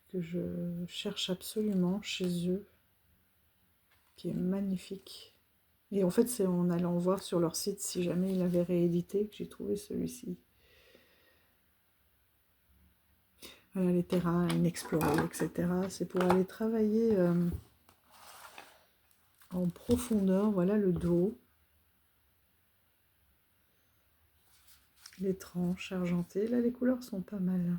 que je cherche absolument chez eux, qui est magnifique. Et en fait, c'est en allant voir sur leur site si jamais il avait réédité que j'ai trouvé celui-ci. Voilà, les terrains inexplorés, etc. C'est pour aller travailler en profondeur. Voilà le dos. Les tranches argentées. Là, les couleurs sont pas mal.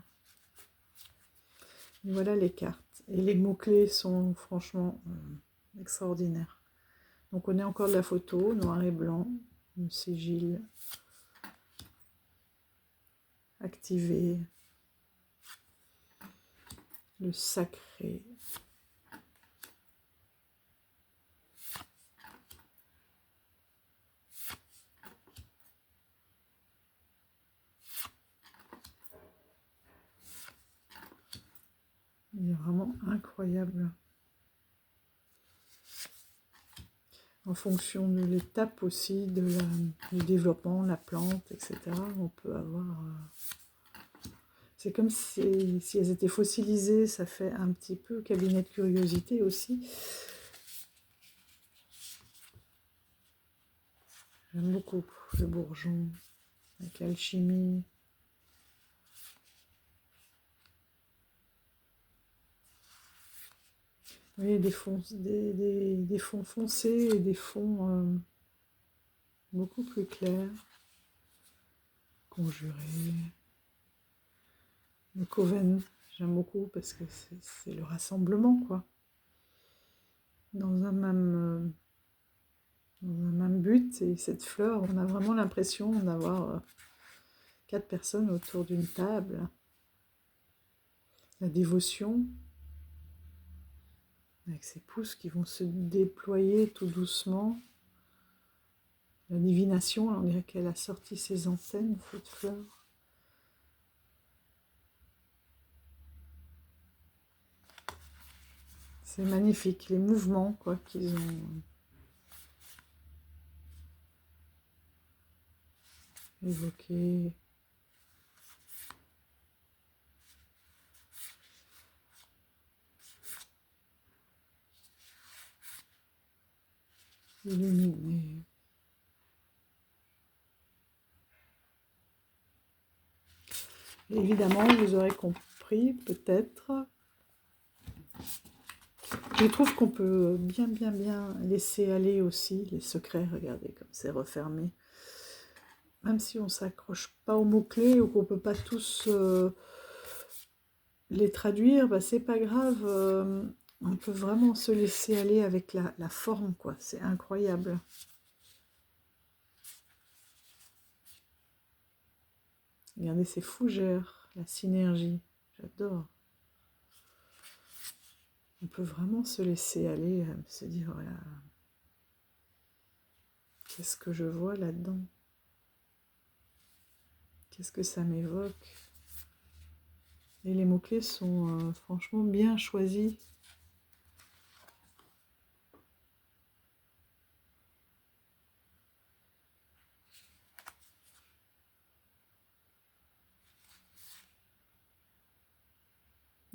Et voilà les cartes. Et les mots-clés sont franchement extraordinaires. Donc on est encore de la photo, noir et blanc, le sigil activé, le sacré. Il est vraiment incroyable. En fonction de l'étape aussi, du développement, la plante, etc. On peut avoir... c'est comme si elles étaient fossilisées, ça fait un petit peu cabinet de curiosité aussi. J'aime beaucoup le bourgeon, avec l'alchimie. Vous voyez, des fonds foncés et des fonds beaucoup plus clairs. Conjuré. Le coven, j'aime beaucoup parce que c'est le rassemblement, quoi. Dans un même dans un même but. Et cette fleur, on a vraiment l'impression d'avoir 4 personnes autour d'une table. La dévotion, avec ses pouces qui vont se déployer tout doucement. La divination, on dirait qu'elle a sorti ses antennes, cette fleur. C'est magnifique, les mouvements quoi qu'ils ont évoqués. Illuminés. Évidemment, vous aurez compris, peut-être. Je trouve qu'on peut bien laisser aller aussi les secrets. Regardez comme c'est refermé. Même si on ne s'accroche pas aux mots-clés ou qu'on ne peut pas tous les traduire, bah, c'est pas grave. On peut vraiment se laisser aller avec la forme, quoi. C'est incroyable. Regardez ces fougères, la synergie. J'adore. On peut vraiment se laisser aller, se dire, voilà, qu'est-ce que je vois là-dedans? Qu'est-ce que ça m'évoque? Et les mots-clés sont franchement bien choisis.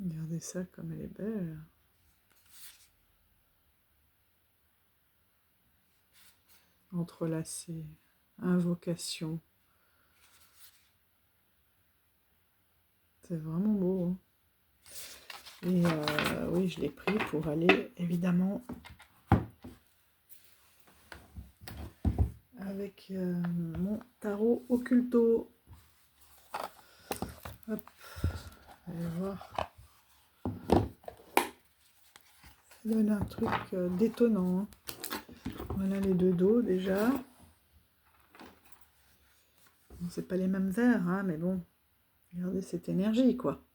Regardez ça comme elle est belle. Entrelacée, invocation. C'est vraiment beau. Hein. Et oui, je l'ai pris pour aller, évidemment, avec mon tarot occulto. Hop, allez voir. Ça donne un truc détonnant. Hein. Voilà les deux dos déjà. Bon, c'est pas les mêmes verres, hein, mais bon, regardez cette énergie, quoi.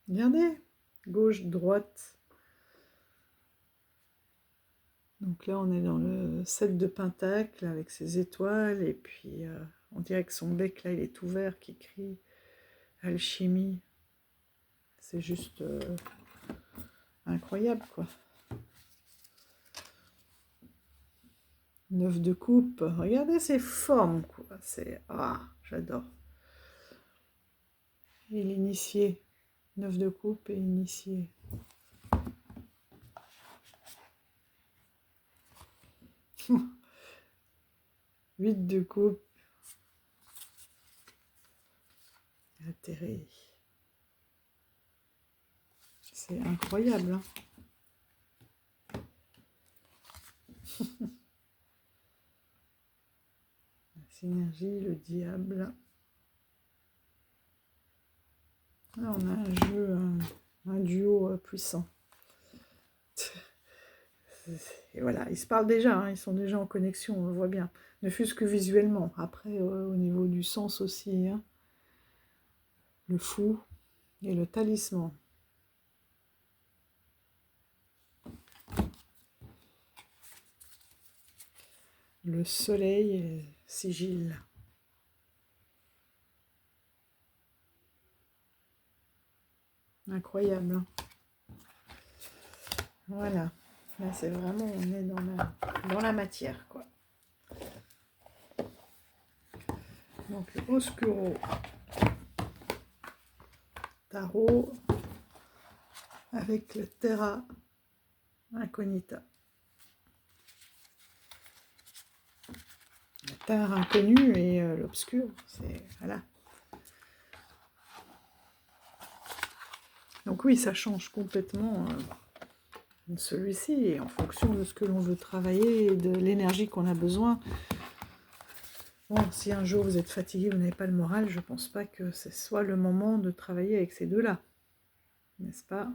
Regardez, gauche, droite. Donc là, on est dans le 7 de Pentacle avec ses étoiles. Et puis, on dirait que son bec, là, il est ouvert, qui crie alchimie. C'est juste incroyable, quoi. 9 de coupe. Regardez ces formes, quoi. C'est... Ah, j'adore. Et l'initié. 9 de coupe et initié. Huit de coupe. Atterré. C'est incroyable. Hein. La synergie, le diable. Là, on a un jeu, un duo puissant. Et voilà, ils se parlent déjà, hein, ils sont déjà en connexion, on le voit bien. Ne fût-ce que visuellement. Après, au niveau du sens aussi. Hein. Le fou et le talisman. Le soleil et le sigil. Incroyable. Hein. Voilà. Là, c'est vraiment, on est dans la matière, quoi. Donc, le Oscuro Tarot avec le Terra Incognita. La terre inconnue et l'obscur, c'est... Voilà. Donc oui, ça change complètement celui-ci, en fonction de ce que l'on veut travailler et de l'énergie qu'on a besoin. Bon, si un jour vous êtes fatigué, vous n'avez pas le moral, je ne pense pas que ce soit le moment de travailler avec ces deux-là. N'est-ce pas?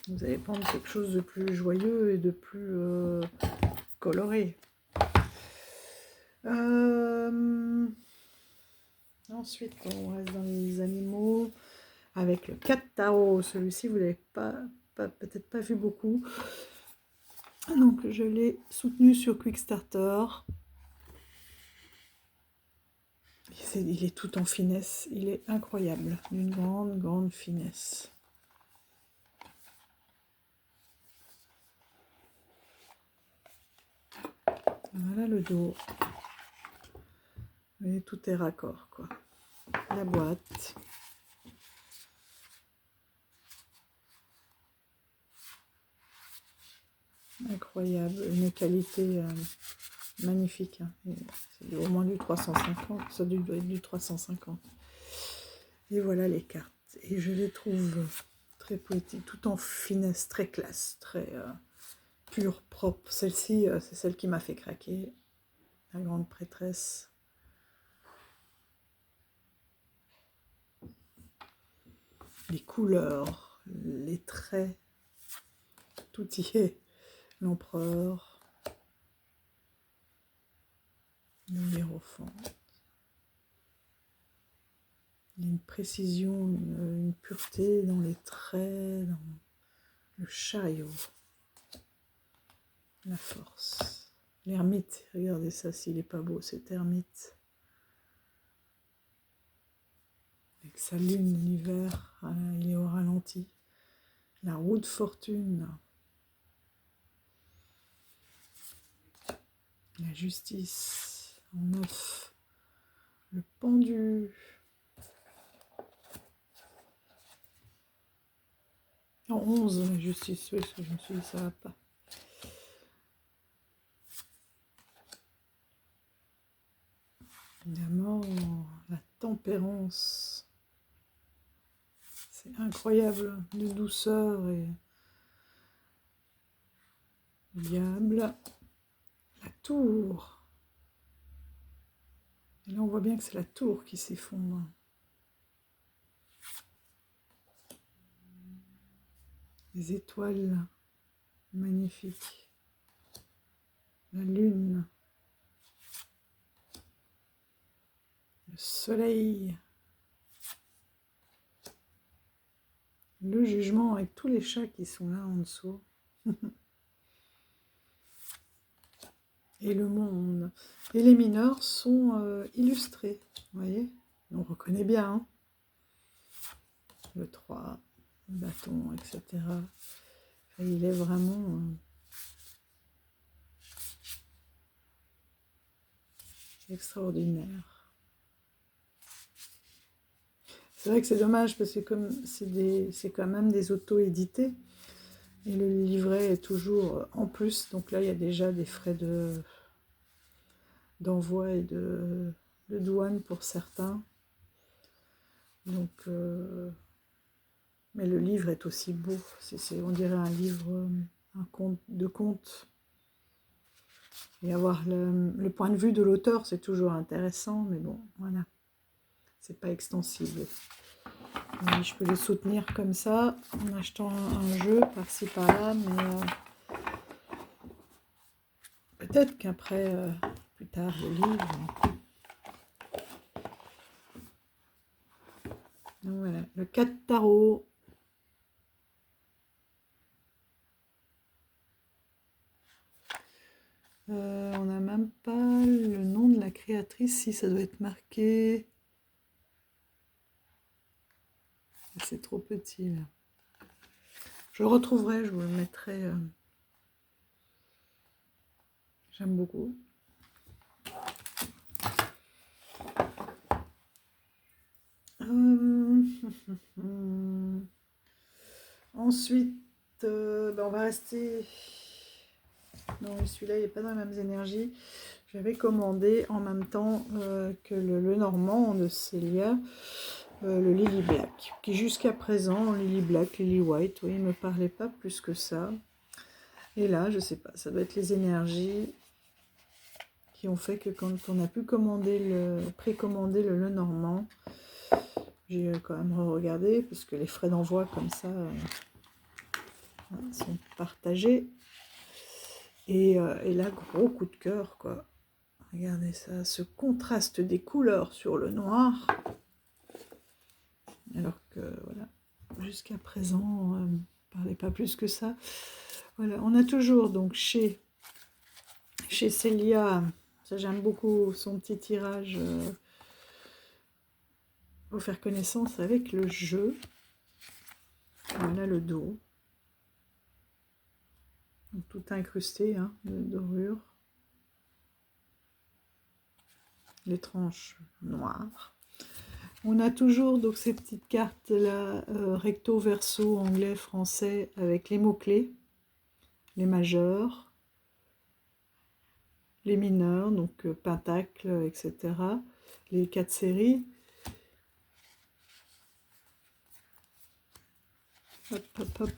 Vous allez prendre quelque chose de plus joyeux et de plus coloré. Ensuite, on reste dans les animaux avec le 4 tarot. Celui-ci, vous ne l'avez peut-être pas vu beaucoup. Donc, je l'ai soutenu sur Quickstarter. Il est tout en finesse. Il est incroyable. D'une grande, grande finesse. Voilà le dos. Et tout est raccord, quoi. La boîte. Incroyable. Une qualité magnifique. Hein. C'est au moins du 350. Ça doit être du 350. Et voilà les cartes. Et je les trouve très poétiques, tout en finesse, très classe, très pure, propre. Celle-ci, c'est celle qui m'a fait craquer. La grande prêtresse. Les couleurs, les traits, tout y est. L'empereur, le hiérophant. Il y a une précision, une pureté dans les traits, dans le chariot, la force. L'ermite, regardez ça, s'il n'est pas beau, cet ermite. Avec sa lune, l'hiver, il est au ralenti. La roue de fortune. La justice en 9. Le pendu. En 11, la justice, oui, parce que je me suis dit, ça va pas. La mort, la tempérance. C'est incroyable, de douceur et le diable. La tour. Et là, on voit bien que c'est la tour qui s'effondre. Les étoiles magnifiques. La lune. Le soleil. Le jugement avec tous les chats qui sont là en dessous. Et le monde. Et les mineurs sont illustrés. Vous voyez? On reconnaît bien. Hein, le 3, le bâton, etc. Et il est vraiment extraordinaire. C'est vrai que c'est dommage parce que comme c'est quand même des auto-édités et le livret est toujours en plus, donc là il y a déjà des frais d'envoi et de douane pour certains. Donc, mais le livre est aussi beau. On dirait un livre, un conte de contes. Et avoir le point de vue de l'auteur, c'est toujours intéressant, mais bon, voilà. C'est pas extensible. Et je peux les soutenir comme ça, en achetant un jeu par-ci par-là, mais peut-être qu'après, plus tard, le livre. Donc voilà, le 4 tarot. On n'a même pas le nom de la créatrice, si ça doit être marqué. C'est trop petit là. Je le retrouverai, je vous le mettrai. J'aime beaucoup. Ensuite, on va rester. Non, celui-là, il n'est pas dans les mêmes énergies. J'avais commandé en même temps que le Normand de Célia, le Lily Black, qui jusqu'à présent, Lily Black, Lily White, oui, il ne me parlait pas plus que ça. Et là, je sais pas, ça doit être les énergies qui ont fait que quand on a pu précommander le Lenormand, j'ai quand même regardé, puisque les frais d'envoi comme ça sont partagés. Et là, gros coup de cœur, quoi. Regardez ça, ce contraste des couleurs sur le noir. Alors que, voilà, jusqu'à présent, on ne parlait pas plus que ça. Voilà, on a toujours, donc, chez Célia, ça j'aime beaucoup son petit tirage pour faire connaissance avec le jeu. Voilà le dos. Donc, tout incrusté, hein, de dorure. Les tranches noires. On a toujours donc ces petites cartes là, recto, verso, anglais, français, avec les mots-clés, les majeurs, les mineurs, donc pentacle, etc. Les 4 séries. Hop, hop, hop.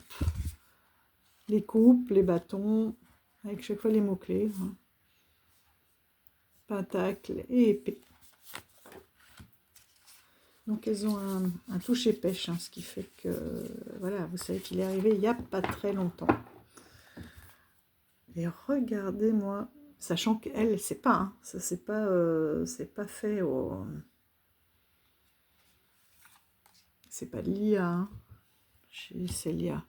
Les coupes, les bâtons, avec chaque fois les mots-clés. Hein. Pentacle et épée. Donc elles ont un toucher pêche, hein, ce qui fait que, voilà, vous savez qu'il est arrivé il n'y a pas très longtemps. Et regardez-moi, sachant qu'elle, c'est pas, hein, ça c'est pas fait au... C'est pas de l'IA, hein, chez Célia.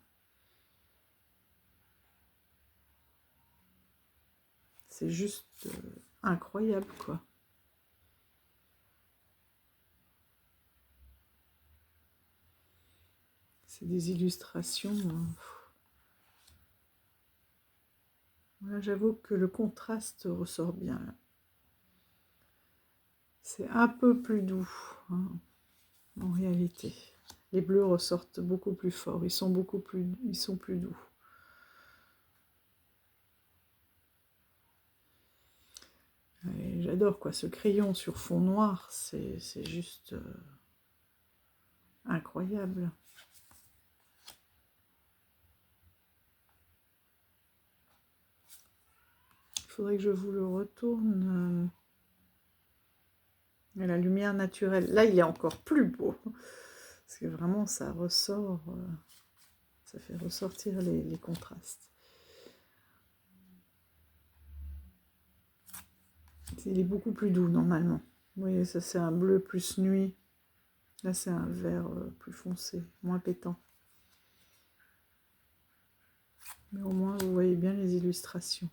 C'est juste incroyable, quoi. C'est des illustrations... Voilà, j'avoue que le contraste ressort bien, là. C'est un peu plus doux, hein, en réalité. Les bleus ressortent beaucoup plus fort, ils sont plus doux. J'adore, quoi, ce crayon sur fond noir, c'est juste incroyable. Il faudrait que je vous le retourne. La lumière naturelle, là il est encore plus beau. Parce que vraiment ça ressort, ça fait ressortir les contrastes. Il est beaucoup plus doux normalement. Vous voyez, ça c'est un bleu plus nuit. Là c'est un vert plus foncé, moins pétant. Mais au moins vous voyez bien les illustrations.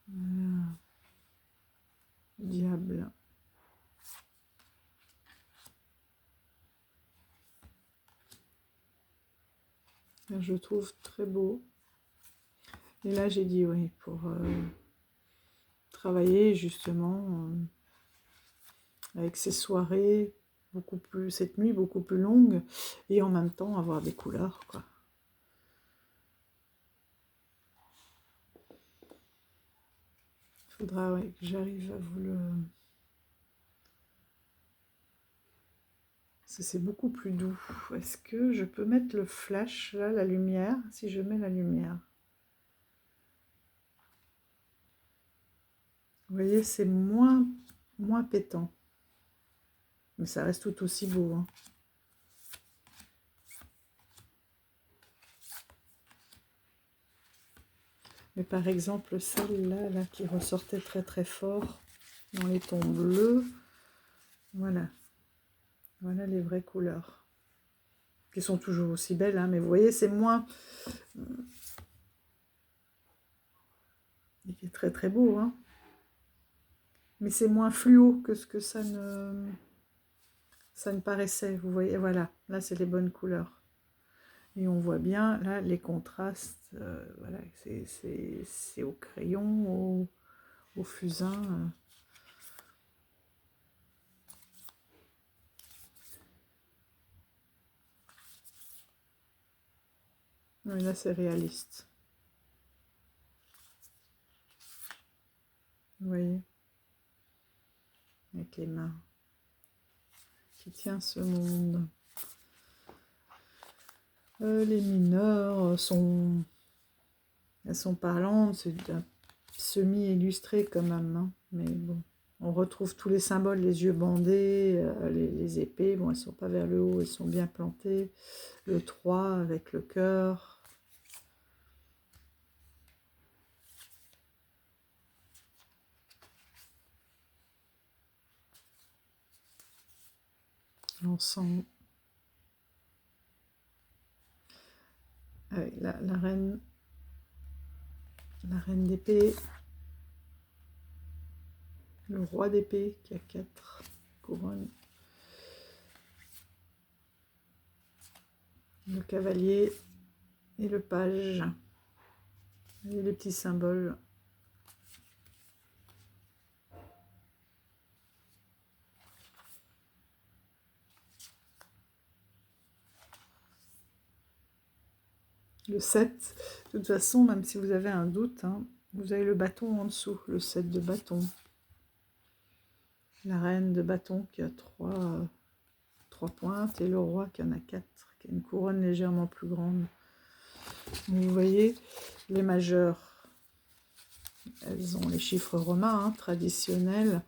Voilà. Diable. Je trouve très beau. Et là, j'ai dit oui, pour travailler justement avec ces soirées beaucoup plus, cette nuit beaucoup plus longue, et en même temps avoir des couleurs, quoi. Il faudra ouais, que j'arrive à vous le... C'est beaucoup plus doux. Est-ce que je peux mettre le flash, là, la lumière, si je mets la lumière? Vous voyez, c'est moins pétant. Mais ça reste tout aussi beau. Hein. Mais par exemple, celle-là, là, qui ressortait très très fort dans les tons bleus, voilà. Voilà les vraies couleurs. Qui sont toujours aussi belles, hein, mais vous voyez, c'est moins... Il est très très beau, hein. Mais c'est moins fluo que ce que ça ne paraissait, vous voyez, voilà. Là, c'est les bonnes couleurs. Et on voit bien, là, les contrastes, voilà, c'est au crayon, au fusain. Oui, là, c'est réaliste. Vous voyez, avec les mains qui tient ce monde. Les mineurs sont... Elles sont parlantes, c'est un semi-illustré quand même, hein, mais bon. On retrouve tous les symboles, les yeux bandés, les épées, bon, elles ne sont pas vers le haut, elles sont bien plantées. Le 3 avec le cœur. On sent la reine d'épée, le roi d'épée qui a 4 couronnes, le cavalier et le page, et les petits symboles. Le 7, de toute façon, même si vous avez un doute, hein, vous avez le bâton en dessous, le 7 de bâton. La reine de bâton qui a 3 pointes et le roi qui en a 4, qui a une couronne légèrement plus grande. Donc, vous voyez, les majeurs, elles ont les chiffres romains, hein, traditionnels.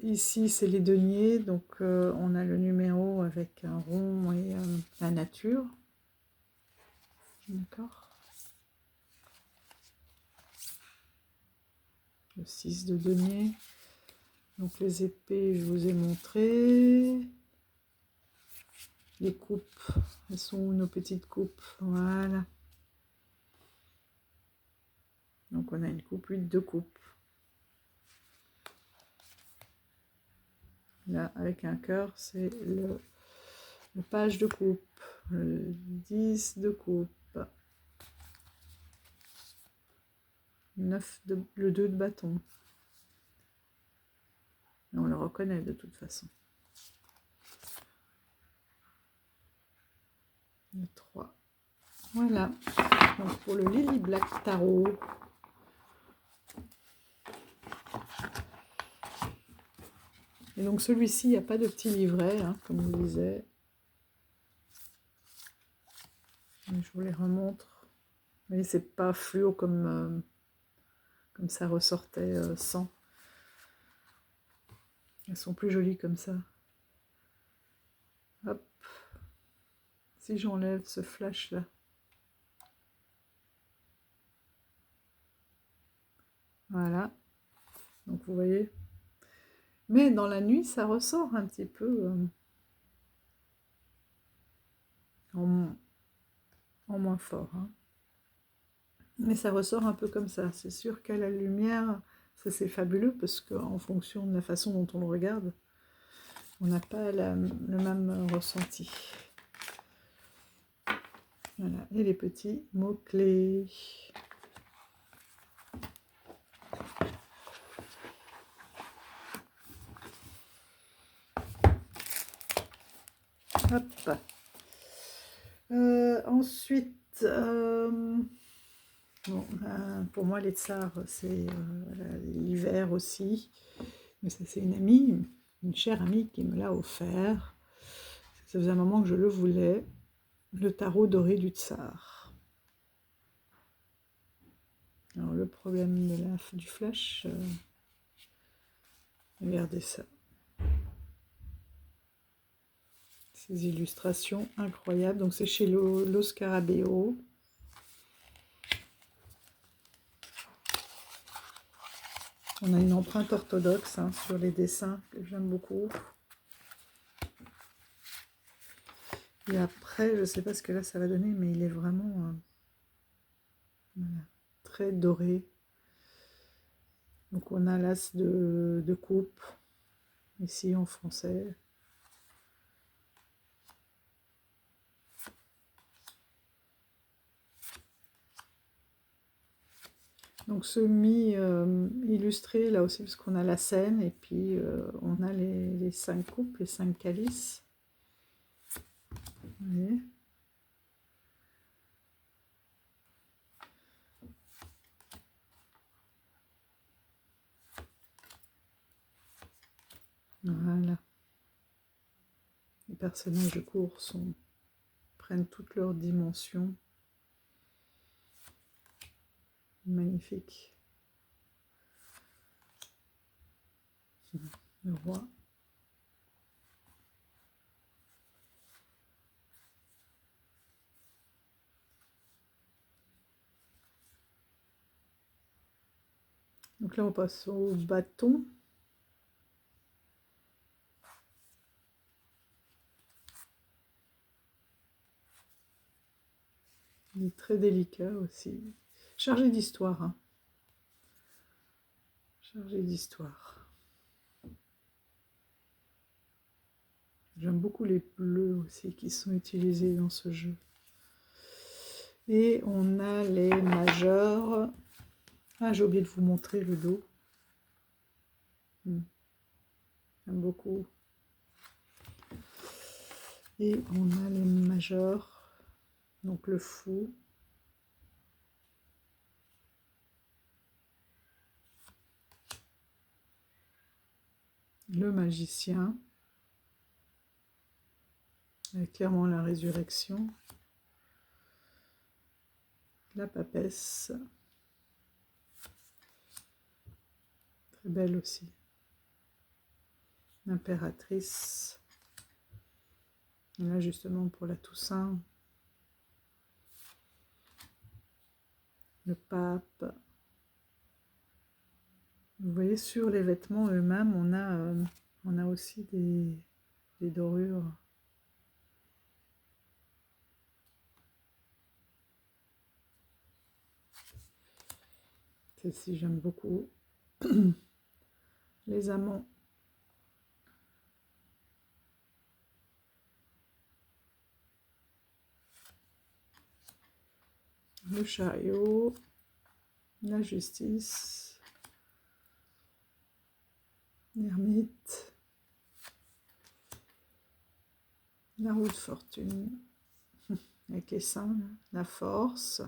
Ici, c'est les deniers, donc on a le numéro avec un rond et la nature. D'accord. Le 6 de denier. Donc les épées, je vous ai montré. Les coupes, elles sont où nos petites coupes? Voilà. Donc on a une coupe, 8 de coupe. Là, avec un cœur, c'est le page de coupe. Le 10 de coupe. 9 le 2 de bâton. Et on le reconnaît de toute façon. Le 3. Voilà. Donc pour le Lily Black Tarot. Et donc celui-ci, il n'y a pas de petit livret, hein, comme je vous disais. Je vous les remontre. Vous voyez, c'est pas fluo comme ça ressortait sans. Elles sont plus jolies comme ça. Hop. Si j'enlève ce flash là. Voilà. Donc vous voyez. Mais dans la nuit, ça ressort un petit peu en moins fort. Hein. Mais ça ressort un peu comme ça. C'est sûr qu'à la lumière, ça c'est fabuleux parce qu'en fonction de la façon dont on le regarde, on n'a pas le même ressenti. Voilà, et les petits mots-clés. Hop. Ensuite, bon, pour moi, les tsars, c'est l'hiver aussi. Mais ça, c'est une amie, une chère amie qui me l'a offert. Ça faisait un moment que je le voulais. Le tarot doré du tsar. Alors, le problème du flash, regardez ça. Ces illustrations incroyables. Donc, c'est chez Lo Scarabeo. On a une empreinte orthodoxe hein, sur les dessins que j'aime beaucoup. Et après, je ne sais pas ce que là ça va donner, mais il est vraiment voilà, très doré. Donc on a l'as de coupe, ici en français. Donc semi-illustré là aussi, parce qu'on a la scène, et puis on a les 5 coupes, les 5 calices. Vous voyez ? Voilà. personnages de course prennent toutes leurs dimensions. Magnifique. Le roi. Donc là, on passe au bâton. Il est très délicat aussi. Chargé d'histoire. Hein. Chargé d'histoire. J'aime beaucoup les bleus aussi qui sont utilisés dans ce jeu. Et on a les majeurs. Ah, j'ai oublié de vous montrer le dos. J'aime beaucoup. Et on a les majeurs. Donc le fou. Le magicien. Avec clairement la résurrection. La papesse. Très belle aussi. L'impératrice. Et là justement pour la Toussaint. Le pape. Vous voyez sur les vêtements eux-mêmes, on a aussi des dorures. Celle-ci j'aime beaucoup. Les amants. Le chariot. La justice. L'ermite. La roue de fortune. Avec les seins. La force.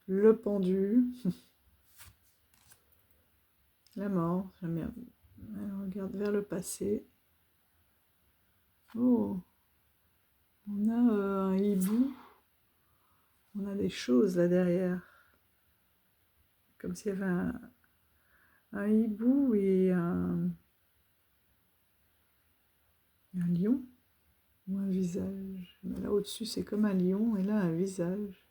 Le pendu. La mort. J'aime bien. On regarde vers le passé. Oh, on a un hibou. On a des choses là derrière. Comme s'il y avait un hibou et un lion. Ou un visage. Mais là au-dessus c'est comme un lion et là un visage.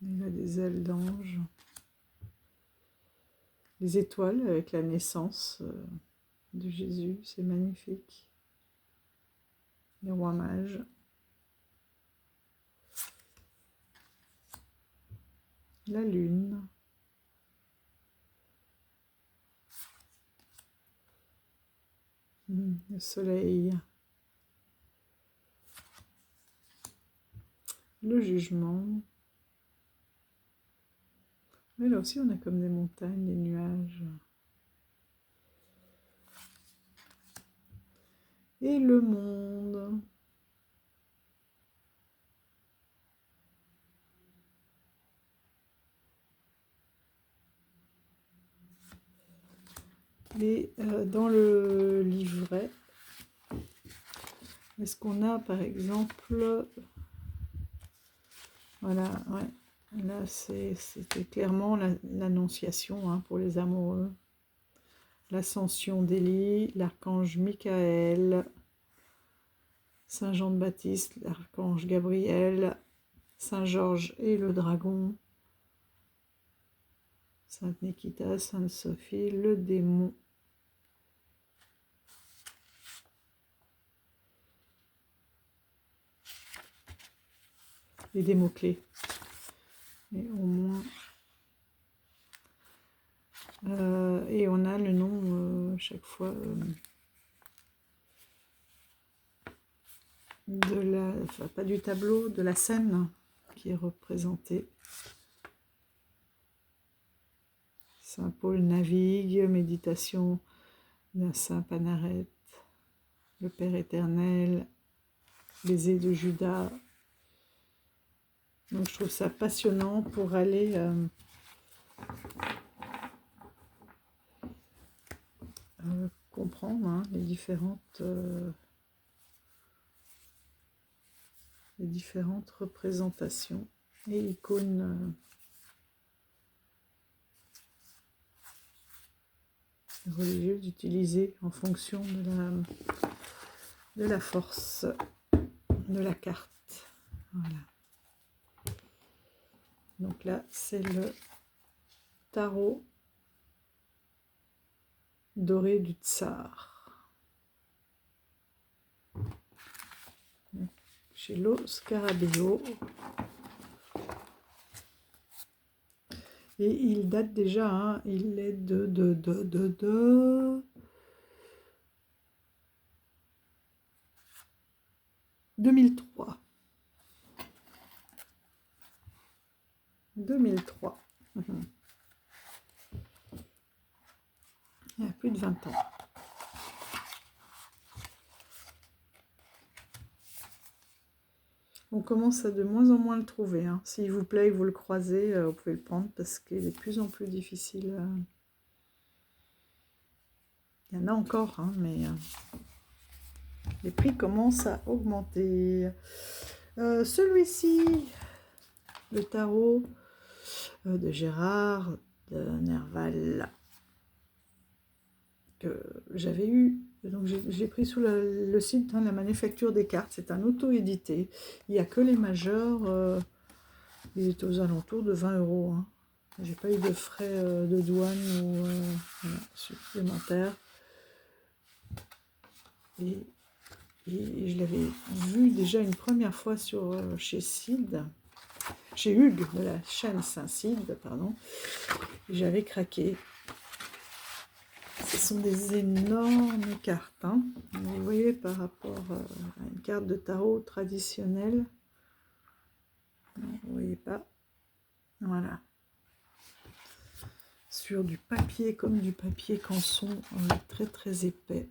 Il a des ailes d'ange. Les étoiles avec la naissance de Jésus, c'est magnifique. Les rois mages. La lune. Le soleil. Le jugement. Mais là aussi, on a comme des montagnes, des nuages. Et le monde. Et dans le livret, est-ce qu'on a par exemple... Voilà, ouais. Là, c'était clairement l'annonciation hein, pour les amoureux. L'ascension d'Élie, l'archange Michael, Saint Jean de Baptiste, l'archange Gabriel, Saint Georges et le dragon, Sainte Nikita, Sainte Sophie, le démon. Et des mots-clés. Et au moins... et on a le nom chaque fois de la... Enfin, pas du tableau, de la scène qui est représentée. Saint Paul navigue, méditation d'un Saint Panareth, le Père éternel, baiser de Judas, Donc je trouve ça passionnant pour aller comprendre hein, les différentes représentations et icônes religieuses utilisées en fonction de la force de la carte. Voilà. Donc là, c'est le tarot doré du Tsar. Chez Lo Scarabeo. Et il date déjà, hein, il est de 2003. 2003. Il y a plus de 20 ans. On commence à de moins en moins le trouver. Hein. S'il vous plaît, vous le croisez, vous pouvez le prendre parce qu'il est de plus en plus difficile. Il y en a encore, hein, mais les prix commencent à augmenter. Celui-ci, le tarot de Gérard de Nerval, que j'avais eu. Donc j'ai pris sous le site hein, la Manufacture des cartes. C'est un auto-édité. Il n'y a que les majeurs. Il est aux alentours de 20 €. Hein. J'ai pas eu de frais de douane ou voilà, supplémentaires. Et je l'avais vu déjà une première fois chez Cid, chez Hugues de la chaîne Saint-Cid, pardon. J'avais craqué. Ce sont des énormes cartes. Hein. Vous voyez par rapport à une carte de tarot traditionnelle. Non, vous voyez pas. Voilà. Sur du papier comme du papier canson, très très épais.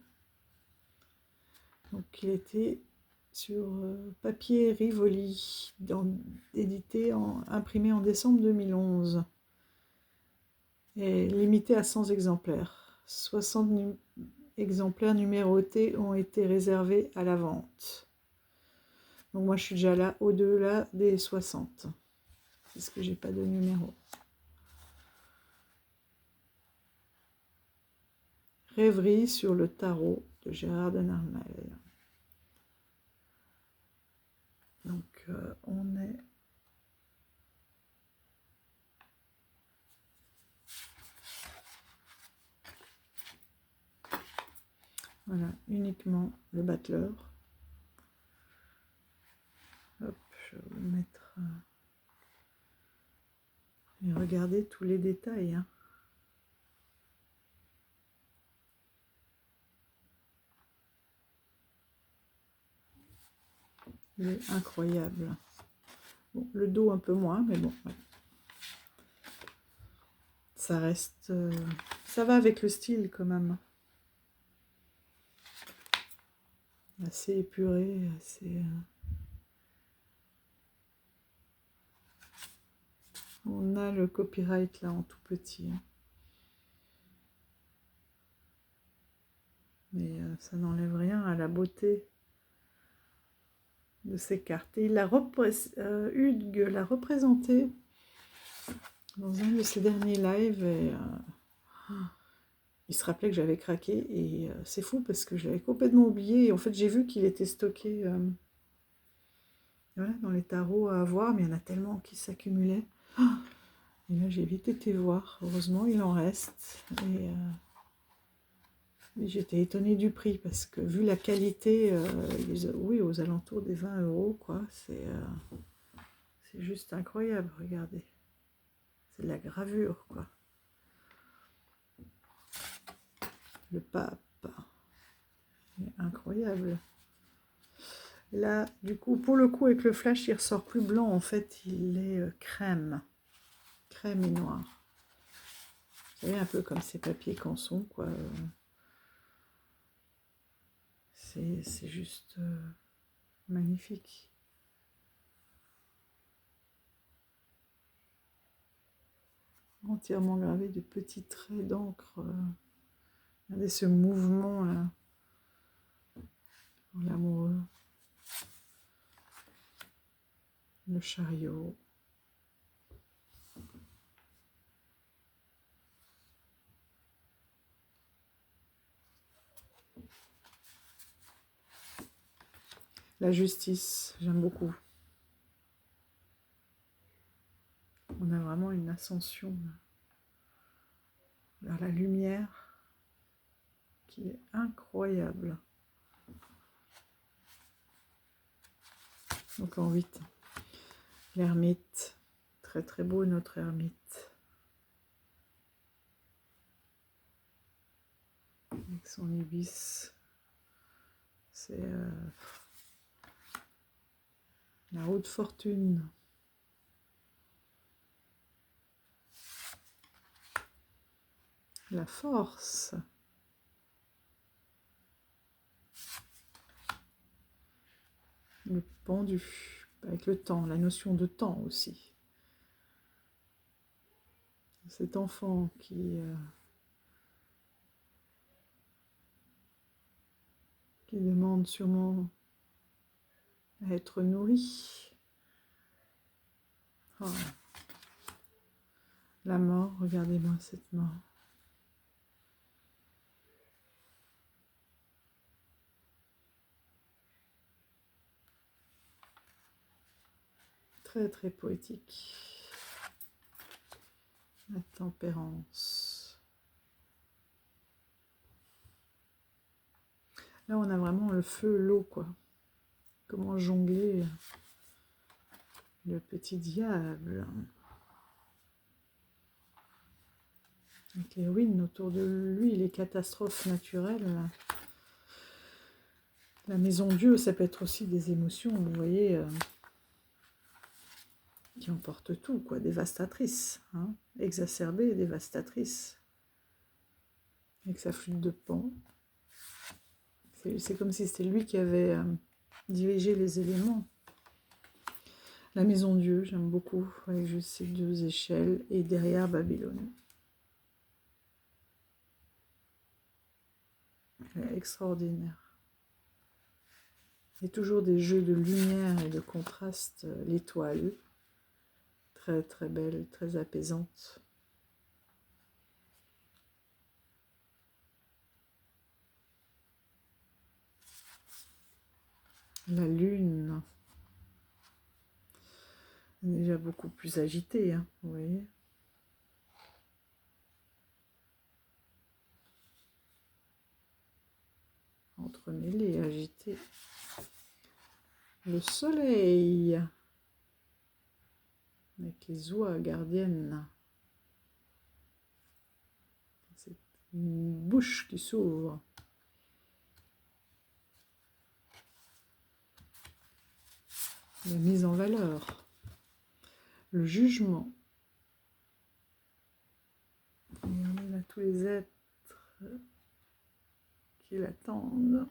Donc il était sur papier Rivoli, imprimé en décembre 2011. Et limité à 100 exemplaires. 60 exemplaires numérotés ont été réservés à la vente. Donc moi je suis déjà là au-delà des 60. Parce que j'ai pas de numéro. Rêverie sur le tarot de Gérard de Nerval. Donc on est voilà, uniquement le battleur. Hop, je vais vous le mettre. Et regardez tous les détails. Hein. Il est incroyable. Bon, le dos un peu moins, mais bon. Ouais. Ça reste... ça va avec le style quand même. Assez épuré, assez... On a le copyright là en tout petit. Hein. Mais ça n'enlève rien à la beauté de ces cartes. Et Hugues l'a représenté dans un de ses derniers lives. Et, il se rappelait que j'avais craqué. Et c'est fou parce que je l'avais complètement oublié. Et en fait, j'ai vu qu'il était stocké voilà, dans les tarots à avoir. Mais il y en a tellement qui s'accumulaient. Et là, j'ai vite été voir. Heureusement, il en reste. Et j'étais étonnée du prix parce que vu la qualité, oui, aux alentours des 20 €, quoi. C'est juste incroyable, regardez. C'est de la gravure, quoi. Le pape. Il est incroyable. Là, du coup, pour le coup, avec le flash, il ressort plus blanc. En fait, il est crème. Crème et noir. Vous savez, un peu comme ces papiers canson, quoi. C'est juste magnifique. entièrement gravé de petits traits d'encre. Regardez ce mouvement là, l'amoureux, le chariot. La justice, j'aime beaucoup. On a vraiment une ascension vers la lumière qui est incroyable. Donc en 8, l'ermite, très très beau notre ermite. Avec son ibis, c'est la haute fortune. La force. Le pendu, avec le temps, la notion de temps aussi. Cet enfant qui demande sûrement à être nourri. Oh. La mort, regardez-moi cette mort. Très très poétique. La tempérance. Là on a vraiment le feu, l'eau quoi. Comment jongler le petit diable. Avec les ruines autour de lui, les catastrophes naturelles. La maison Dieu, ça peut être aussi des émotions, vous voyez, qui emportent tout, quoi, dévastatrices, hein, exacerbées et dévastatrices. Avec sa flûte de Pan. C'est comme si c'était lui qui avait dirigé les éléments. La maison Dieu, j'aime beaucoup, avec juste ces deux échelles, et derrière Babylone. Extraordinaire. Il y a toujours des jeux de lumière et de contraste, l'étoile, très très belle, très apaisante. La lune, déjà beaucoup plus agitée, hein, vous voyez. Entremêlée, agitée. Le soleil, avec les oies gardiennes. C'est une bouche qui s'ouvre. La mise en valeur. Le jugement. Regardez là tous les êtres qui l'attendent.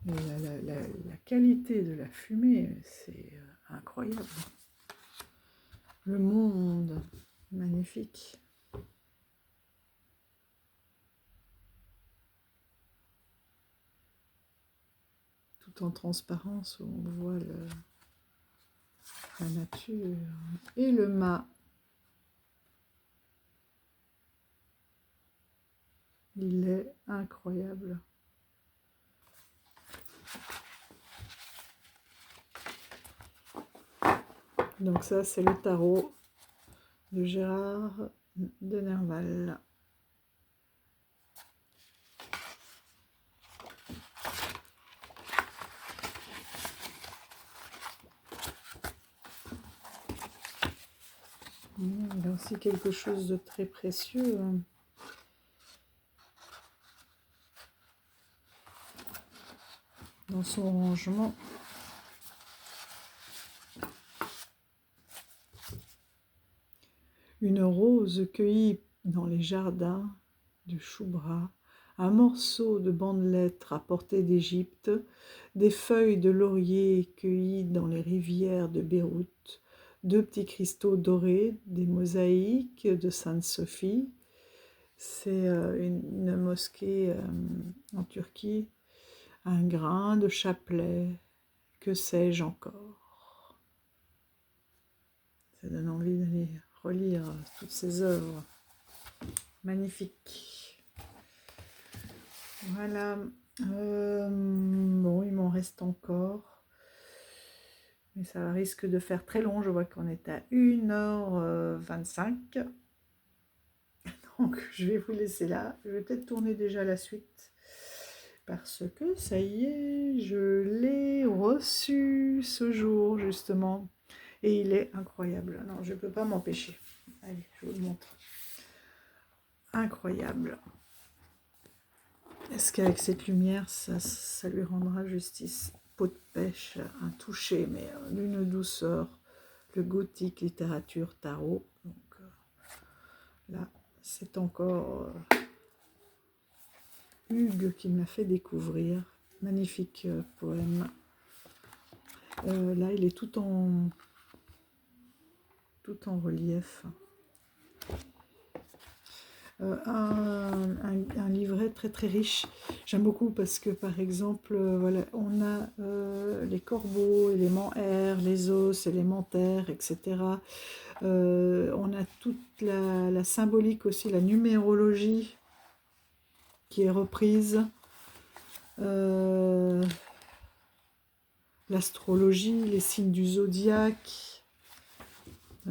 Et la qualité de la fumée, c'est incroyable. Le monde, magnifique. Tout en transparence, où on voit la nature. Et le mât. Il est incroyable. Donc ça, c'est le tarot de Gérard de Nerval. Il y a aussi quelque chose de très précieux. Dans son rangement. Une rose cueillie dans les jardins de Choubra un morceau de bandelette rapporté d'Égypte, des feuilles de laurier cueillies dans les rivières de Beyrouth, 2 petits cristaux dorés, des mosaïques de Sainte-Sophie. C'est une mosquée en Turquie, un grain de chapelet, que sais-je encore. Ça donne envie d'aller relire toutes ces œuvres magnifiques. Voilà. Bon, il m'en reste encore. Mais ça risque de faire très long. Je vois qu'on est à 1h25. Donc, je vais vous laisser là. Je vais peut-être tourner déjà la suite. Parce que, ça y est, je l'ai reçu ce jour, justement. Et il est incroyable. Non, je ne peux pas m'empêcher. Allez, je vous le montre. Incroyable. Est-ce qu'avec cette lumière, ça lui rendra justice? Peau de pêche, un toucher, mais d'une douceur. Le gothique, littérature, tarot. Donc là, c'est encore Hugues qui me l'a fait découvrir. Magnifique poème. Là, il est tout en relief. Un livret très très riche. J'aime beaucoup parce que par exemple, voilà, on a les corbeaux, élément air, les os, élément terre, etc. On a toute la symbolique aussi, la numérologie qui est reprise. L'astrologie, les signes du zodiaque.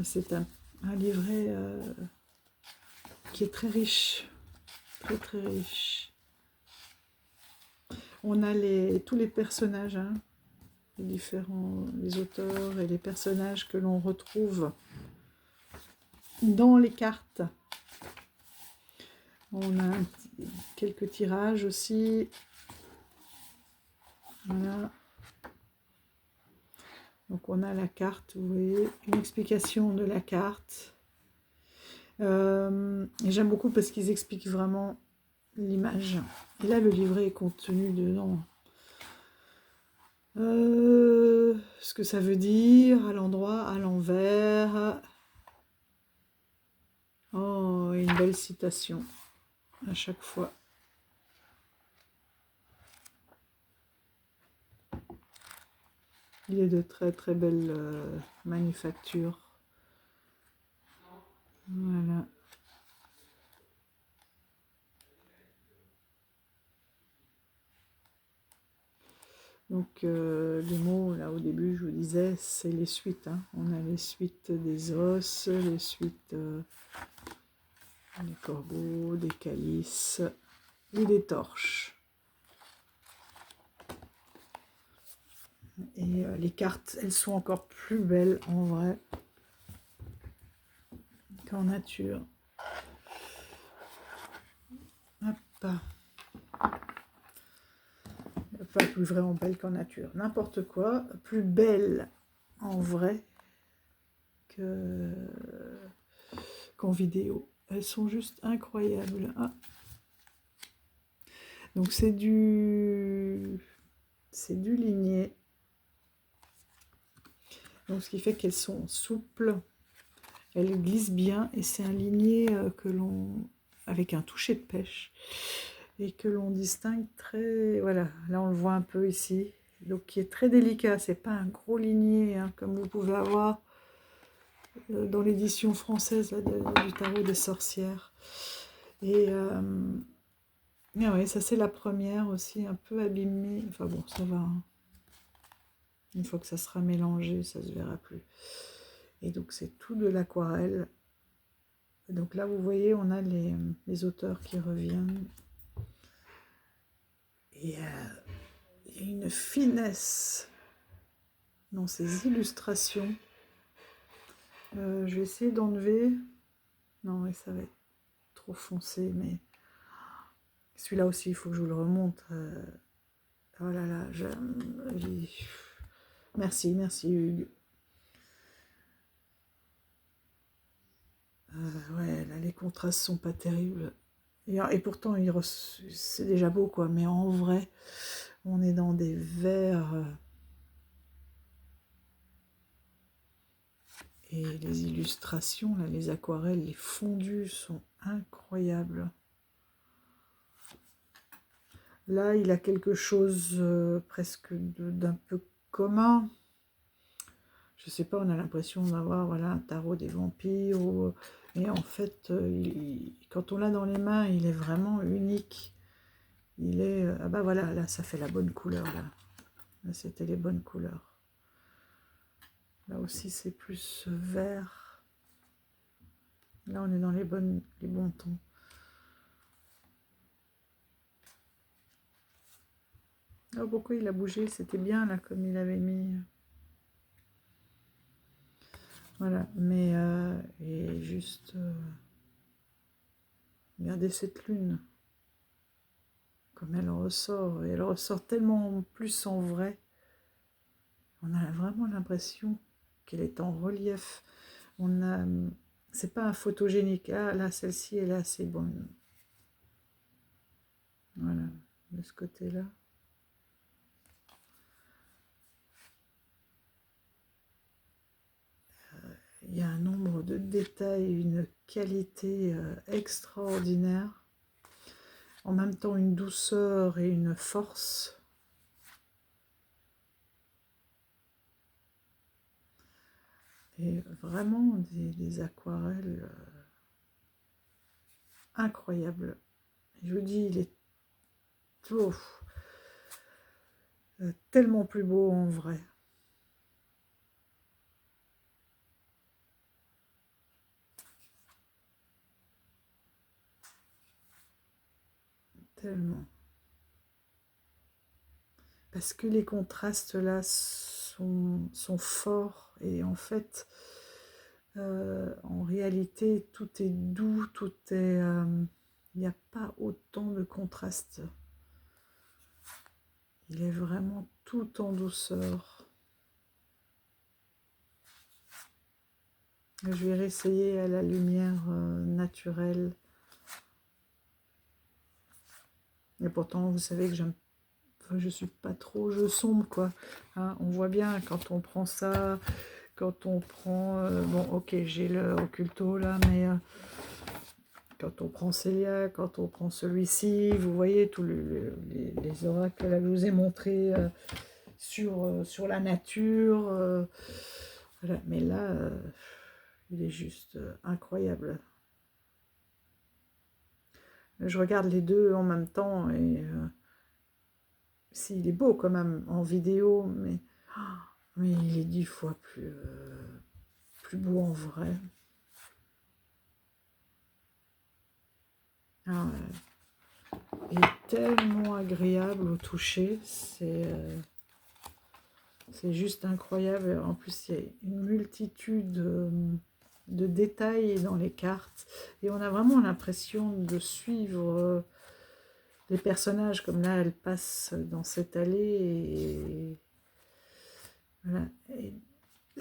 C'est un livret qui est très riche, très très riche. On a tous les personnages, hein, les auteurs et les personnages que l'on retrouve dans les cartes. On a quelques tirages aussi. Voilà. Donc on a la carte, vous voyez, une explication de la carte. Et j'aime beaucoup parce qu'ils expliquent vraiment l'image. Et là, le livret est contenu dedans. Ce que ça veut dire, à l'endroit, à l'envers. Oh, une belle citation à chaque fois. Il est de très très belle manufacture. Voilà. Donc les mots, là au début, je vous disais, c'est les suites. Hein. On a les suites des os, les suites des corbeaux, des calices et des torches. Et les cartes, elles sont encore plus belles en vrai qu'en nature. Hop. Pas plus vraiment belle qu'en nature. N'importe quoi, plus belle en vrai qu'en vidéo. Elles sont juste incroyables. Ah. Donc c'est du ligné. Donc ce qui fait qu'elles sont souples, elles glissent bien et c'est un ligné avec un toucher de pêche et que l'on distingue très, voilà, là on le voit un peu ici, donc qui est très délicat. C'est pas un gros ligné hein, comme vous pouvez avoir dans l'édition française là, du tarot des sorcières. Et ah ouais, ça c'est la première aussi, un peu abîmée. Enfin bon, ça va. Hein. Une fois que ça sera mélangé, ça se verra plus. Et donc c'est tout de l'aquarelle. Donc là, vous voyez, on a les auteurs qui reviennent. Et il y a une finesse dans ces illustrations. Je vais essayer d'enlever. Non, ouais, ça va être trop foncé, mais celui-là aussi, il faut que je vous le remonte. Oh là là, merci Hugues. Ouais, là les contrastes sont pas terribles. Et pourtant, c'est déjà beau, quoi. Mais en vrai, on est dans des verts. Et les illustrations, là, les aquarelles, les fondus sont incroyables. Là, il a quelque chose presque d'un peu commun. Je sais pas, on a l'impression d'avoir voilà, un tarot des vampires. Et en fait, quand on l'a dans les mains, il est vraiment unique. Il est... ah bah voilà, là, ça fait la bonne couleur, là. Là, c'était les bonnes couleurs. Là aussi, c'est plus vert. Là, on est dans les bons tons. Oh, pourquoi il a bougé? C'était bien, là, comme il avait mis... Voilà, mais... et juste... regardez cette lune. Comme elle ressort. Et elle ressort tellement plus en vrai. On a vraiment l'impression qu'elle est en relief. On a... C'est pas un photogénique. Ah, là, celle-ci, elle est assez bonne. Voilà, de ce côté-là. Il y a un nombre de détails, une qualité extraordinaire. En même temps, une douceur et une force. Et vraiment des aquarelles incroyables. Je vous dis, il est tellement plus beau en vrai. Tellement. Parce que les contrastes là sont forts et en fait, en réalité, tout est doux, tout est... il n'y a pas autant de contrastes. Il est vraiment tout en douceur. Je vais réessayer à la lumière naturelle. Et pourtant, vous savez que je suis pas trop jeu sombre, quoi. Hein, on voit bien quand on prend ça, quand on prend... bon, ok, j'ai le occulto là, mais... quand on prend Célia, quand on prend celui-ci, vous voyez tous les oracles qu'elle vous ai montrés sur la nature. Voilà. Mais là, il est juste incroyable. Je regarde les deux en même temps et s'il est beau quand même en vidéo, mais il est 10 fois plus beau en vrai. Ah, il est tellement agréable au toucher, c'est juste incroyable. En plus, il y a une multitude de détails dans les cartes. Et on a vraiment l'impression de suivre les personnages. Comme là, elle passe dans cette allée. Voilà. Et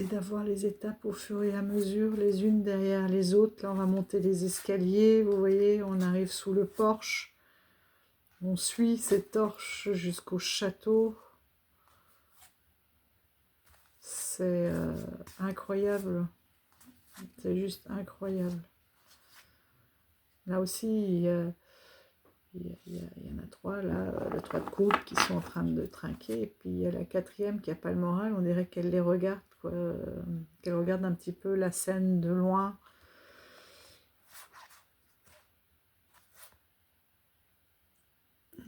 d'avoir les étapes au fur et à mesure, les unes derrière les autres. Là, on va monter les escaliers. Vous voyez, on arrive sous le porche. On suit ces torches jusqu'au château. C'est incroyable. C'est juste incroyable. Là aussi, il y en a 3, là, le 3 de coupe qui sont en train de trinquer. Et puis il y a la 4e qui n'a pas le moral. On dirait qu'elle les regarde, quoi. Qu'elle regarde un petit peu la scène de loin.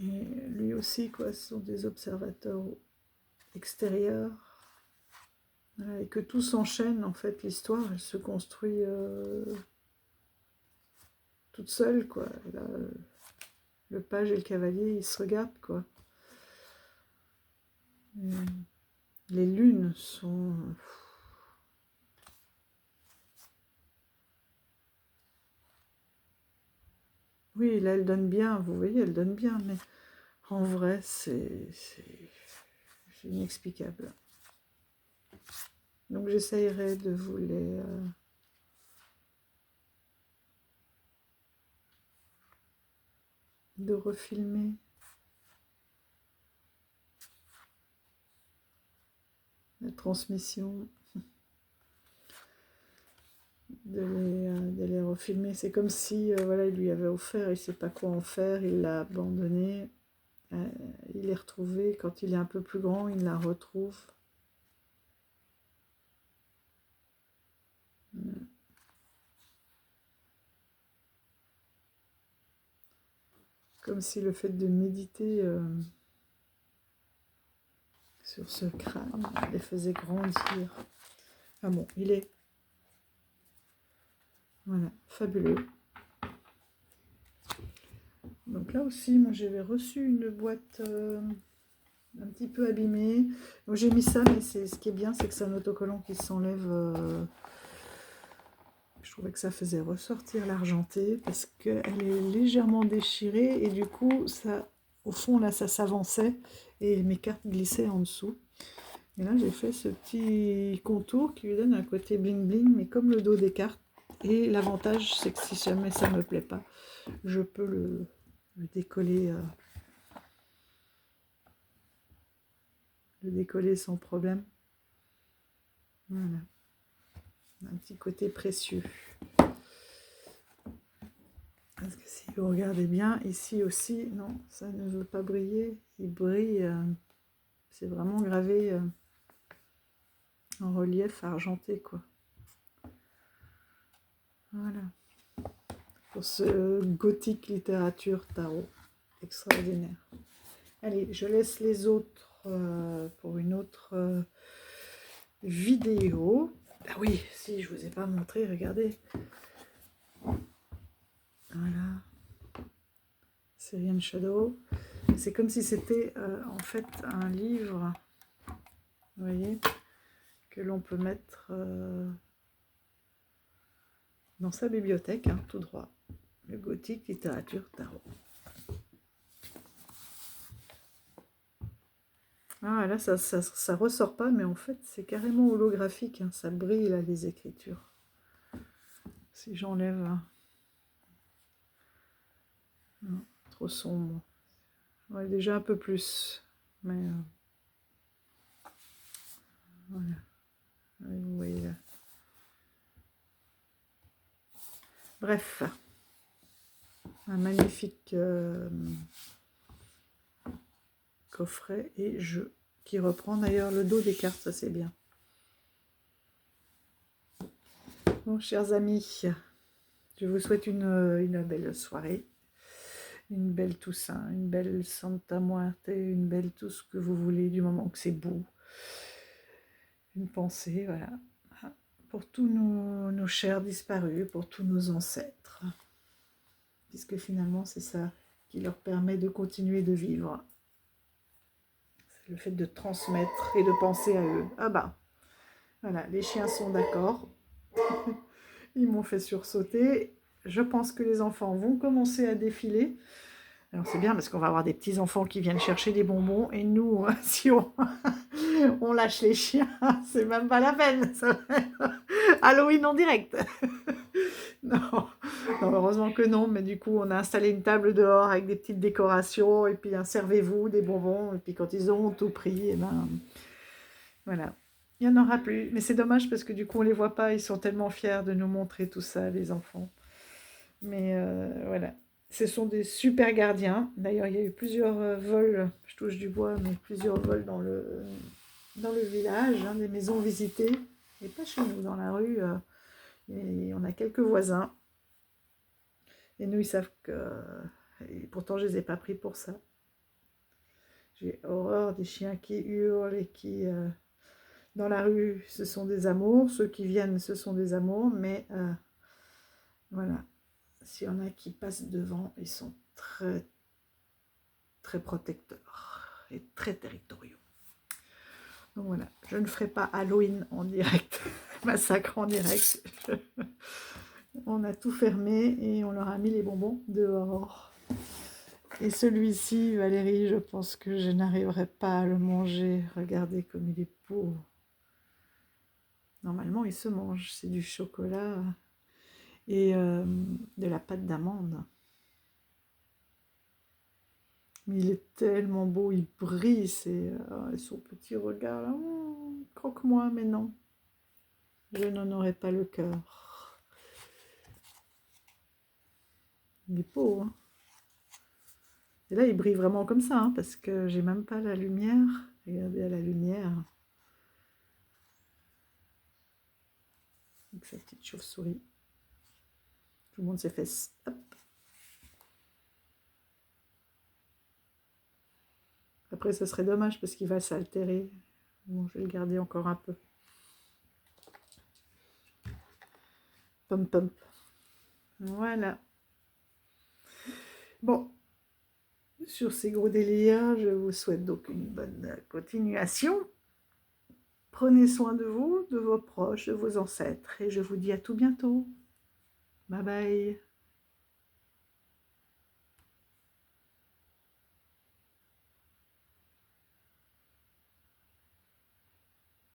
Et lui aussi, quoi, ce sont des observateurs extérieurs. Et que tout s'enchaîne, en fait, l'histoire, elle se construit toute seule, quoi. Là, le page et le cavalier, ils se regardent, quoi. Et les lunes sont... Oui, là, elle donne bien, vous voyez, elle donne bien, mais en vrai, c'est inexplicable. Donc, j'essayerai de vous de refilmer. La transmission, de les refilmer. C'est comme si voilà, il lui avait offert, il ne sait pas quoi en faire, il l'a abandonné. Il est retrouvé, quand il est un peu plus grand, il la retrouve. Comme si le fait de méditer sur ce crâne les faisait grandir. Ah bon, il est voilà, fabuleux. Donc là aussi, moi j'avais reçu une boîte un petit peu abîmée. Donc j'ai mis ça, mais ce qui est bien, c'est que c'est un autocollant qui s'enlève. Je trouvais que ça faisait ressortir l'argenté parce qu'elle est légèrement déchirée et du coup, ça, au fond, là, ça s'avançait et mes cartes glissaient en dessous. Et là, j'ai fait ce petit contour qui lui donne un côté bling bling, mais comme le dos des cartes. Et l'avantage, c'est que si jamais ça ne me plaît pas, je peux le décoller, sans problème. Voilà. Un petit côté précieux. Parce que si vous regardez bien, ici aussi, non, ça ne veut pas briller. Il brille, c'est vraiment gravé en relief argenté, quoi. Voilà. Pour ce gothique littérature tarot. Extraordinaire. Allez, je laisse les autres pour une autre vidéo. Ah oui, si, je vous ai pas montré, regardez. Voilà. Syrian Shadow. C'est comme si c'était en fait un livre, vous voyez, que l'on peut mettre dans sa bibliothèque, hein, tout droit. Le gothique littérature tarot. Ah là, ça ressort pas, mais en fait, c'est carrément holographique. Hein, ça brille, là, les écritures. Si j'enlève... Non, trop sombre. Ouais, déjà un peu plus. Mais... voilà. Ouais, vous voyez là. Bref. Un magnifique coffret et jeu. Qui reprend d'ailleurs le dos des cartes, ça c'est bien. Bon, chers amis, je vous souhaite une belle soirée, une belle Toussaint, une belle Santa Muerte, une belle tout ce que vous voulez, du moment que c'est beau. Une pensée, voilà, pour tous nos chers disparus, pour tous nos ancêtres, puisque finalement c'est ça qui leur permet de continuer de vivre. C'est le fait de transmettre et de penser à eux. Ah bah, voilà, les chiens sont d'accord. Ils m'ont fait sursauter. Je pense que les enfants vont commencer à défiler. Alors c'est bien parce qu'on va avoir des petits-enfants qui viennent chercher des bonbons. Et nous, si on lâche les chiens, c'est même pas la peine. Ça va être Halloween en direct. Non. Non, heureusement que non. Mais du coup, on a installé une table dehors avec des petites décorations. Et puis, servez-vous des bonbons. Et puis, quand ils auront tout pris, et ben voilà. Il n'y en aura plus. Mais c'est dommage parce que du coup, on ne les voit pas. Ils sont tellement fiers de nous montrer tout ça, les enfants. Mais voilà. Ce sont des super gardiens. D'ailleurs, il y a eu plusieurs vols, je touche du bois, mais plusieurs vols dans le village, hein, des maisons visitées. Et pas chez nous, dans la rue. Et on a quelques voisins. Et nous, ils savent que... Et pourtant, je ne les ai pas pris pour ça. J'ai horreur des chiens qui hurlent et qui... dans la rue, ce sont des amours. Ceux qui viennent, ce sont des amours. Mais voilà. S'il y en a qui passent devant, ils sont très, très protecteurs et très territoriaux. Donc voilà, je ne ferai pas Halloween en direct, massacre en direct. On a tout fermé et on leur a mis les bonbons dehors. Et celui-ci, Valérie, je pense que je n'arriverai pas à le manger. Regardez comme il est pauvre. Normalement, il se mange. C'est du chocolat et de la pâte d'amande. Mais il est tellement beau, il brille, son petit regard là. Oh, croque-moi, mais non. Je n'en aurais pas le cœur. Il est beau, hein. Et là, il brille vraiment comme ça, hein, parce que j'ai même pas la lumière. Regardez à la lumière. Avec sa petite chauve-souris. Tout le monde s'est fait... Hop. Après, ce serait dommage parce qu'il va s'altérer. Bon, je vais le garder encore un peu. Pom pom. Voilà. Bon, sur ces gros délires, je vous souhaite donc une bonne continuation. Prenez soin de vous, de vos proches, de vos ancêtres, et je vous dis à tout bientôt. Bye bye.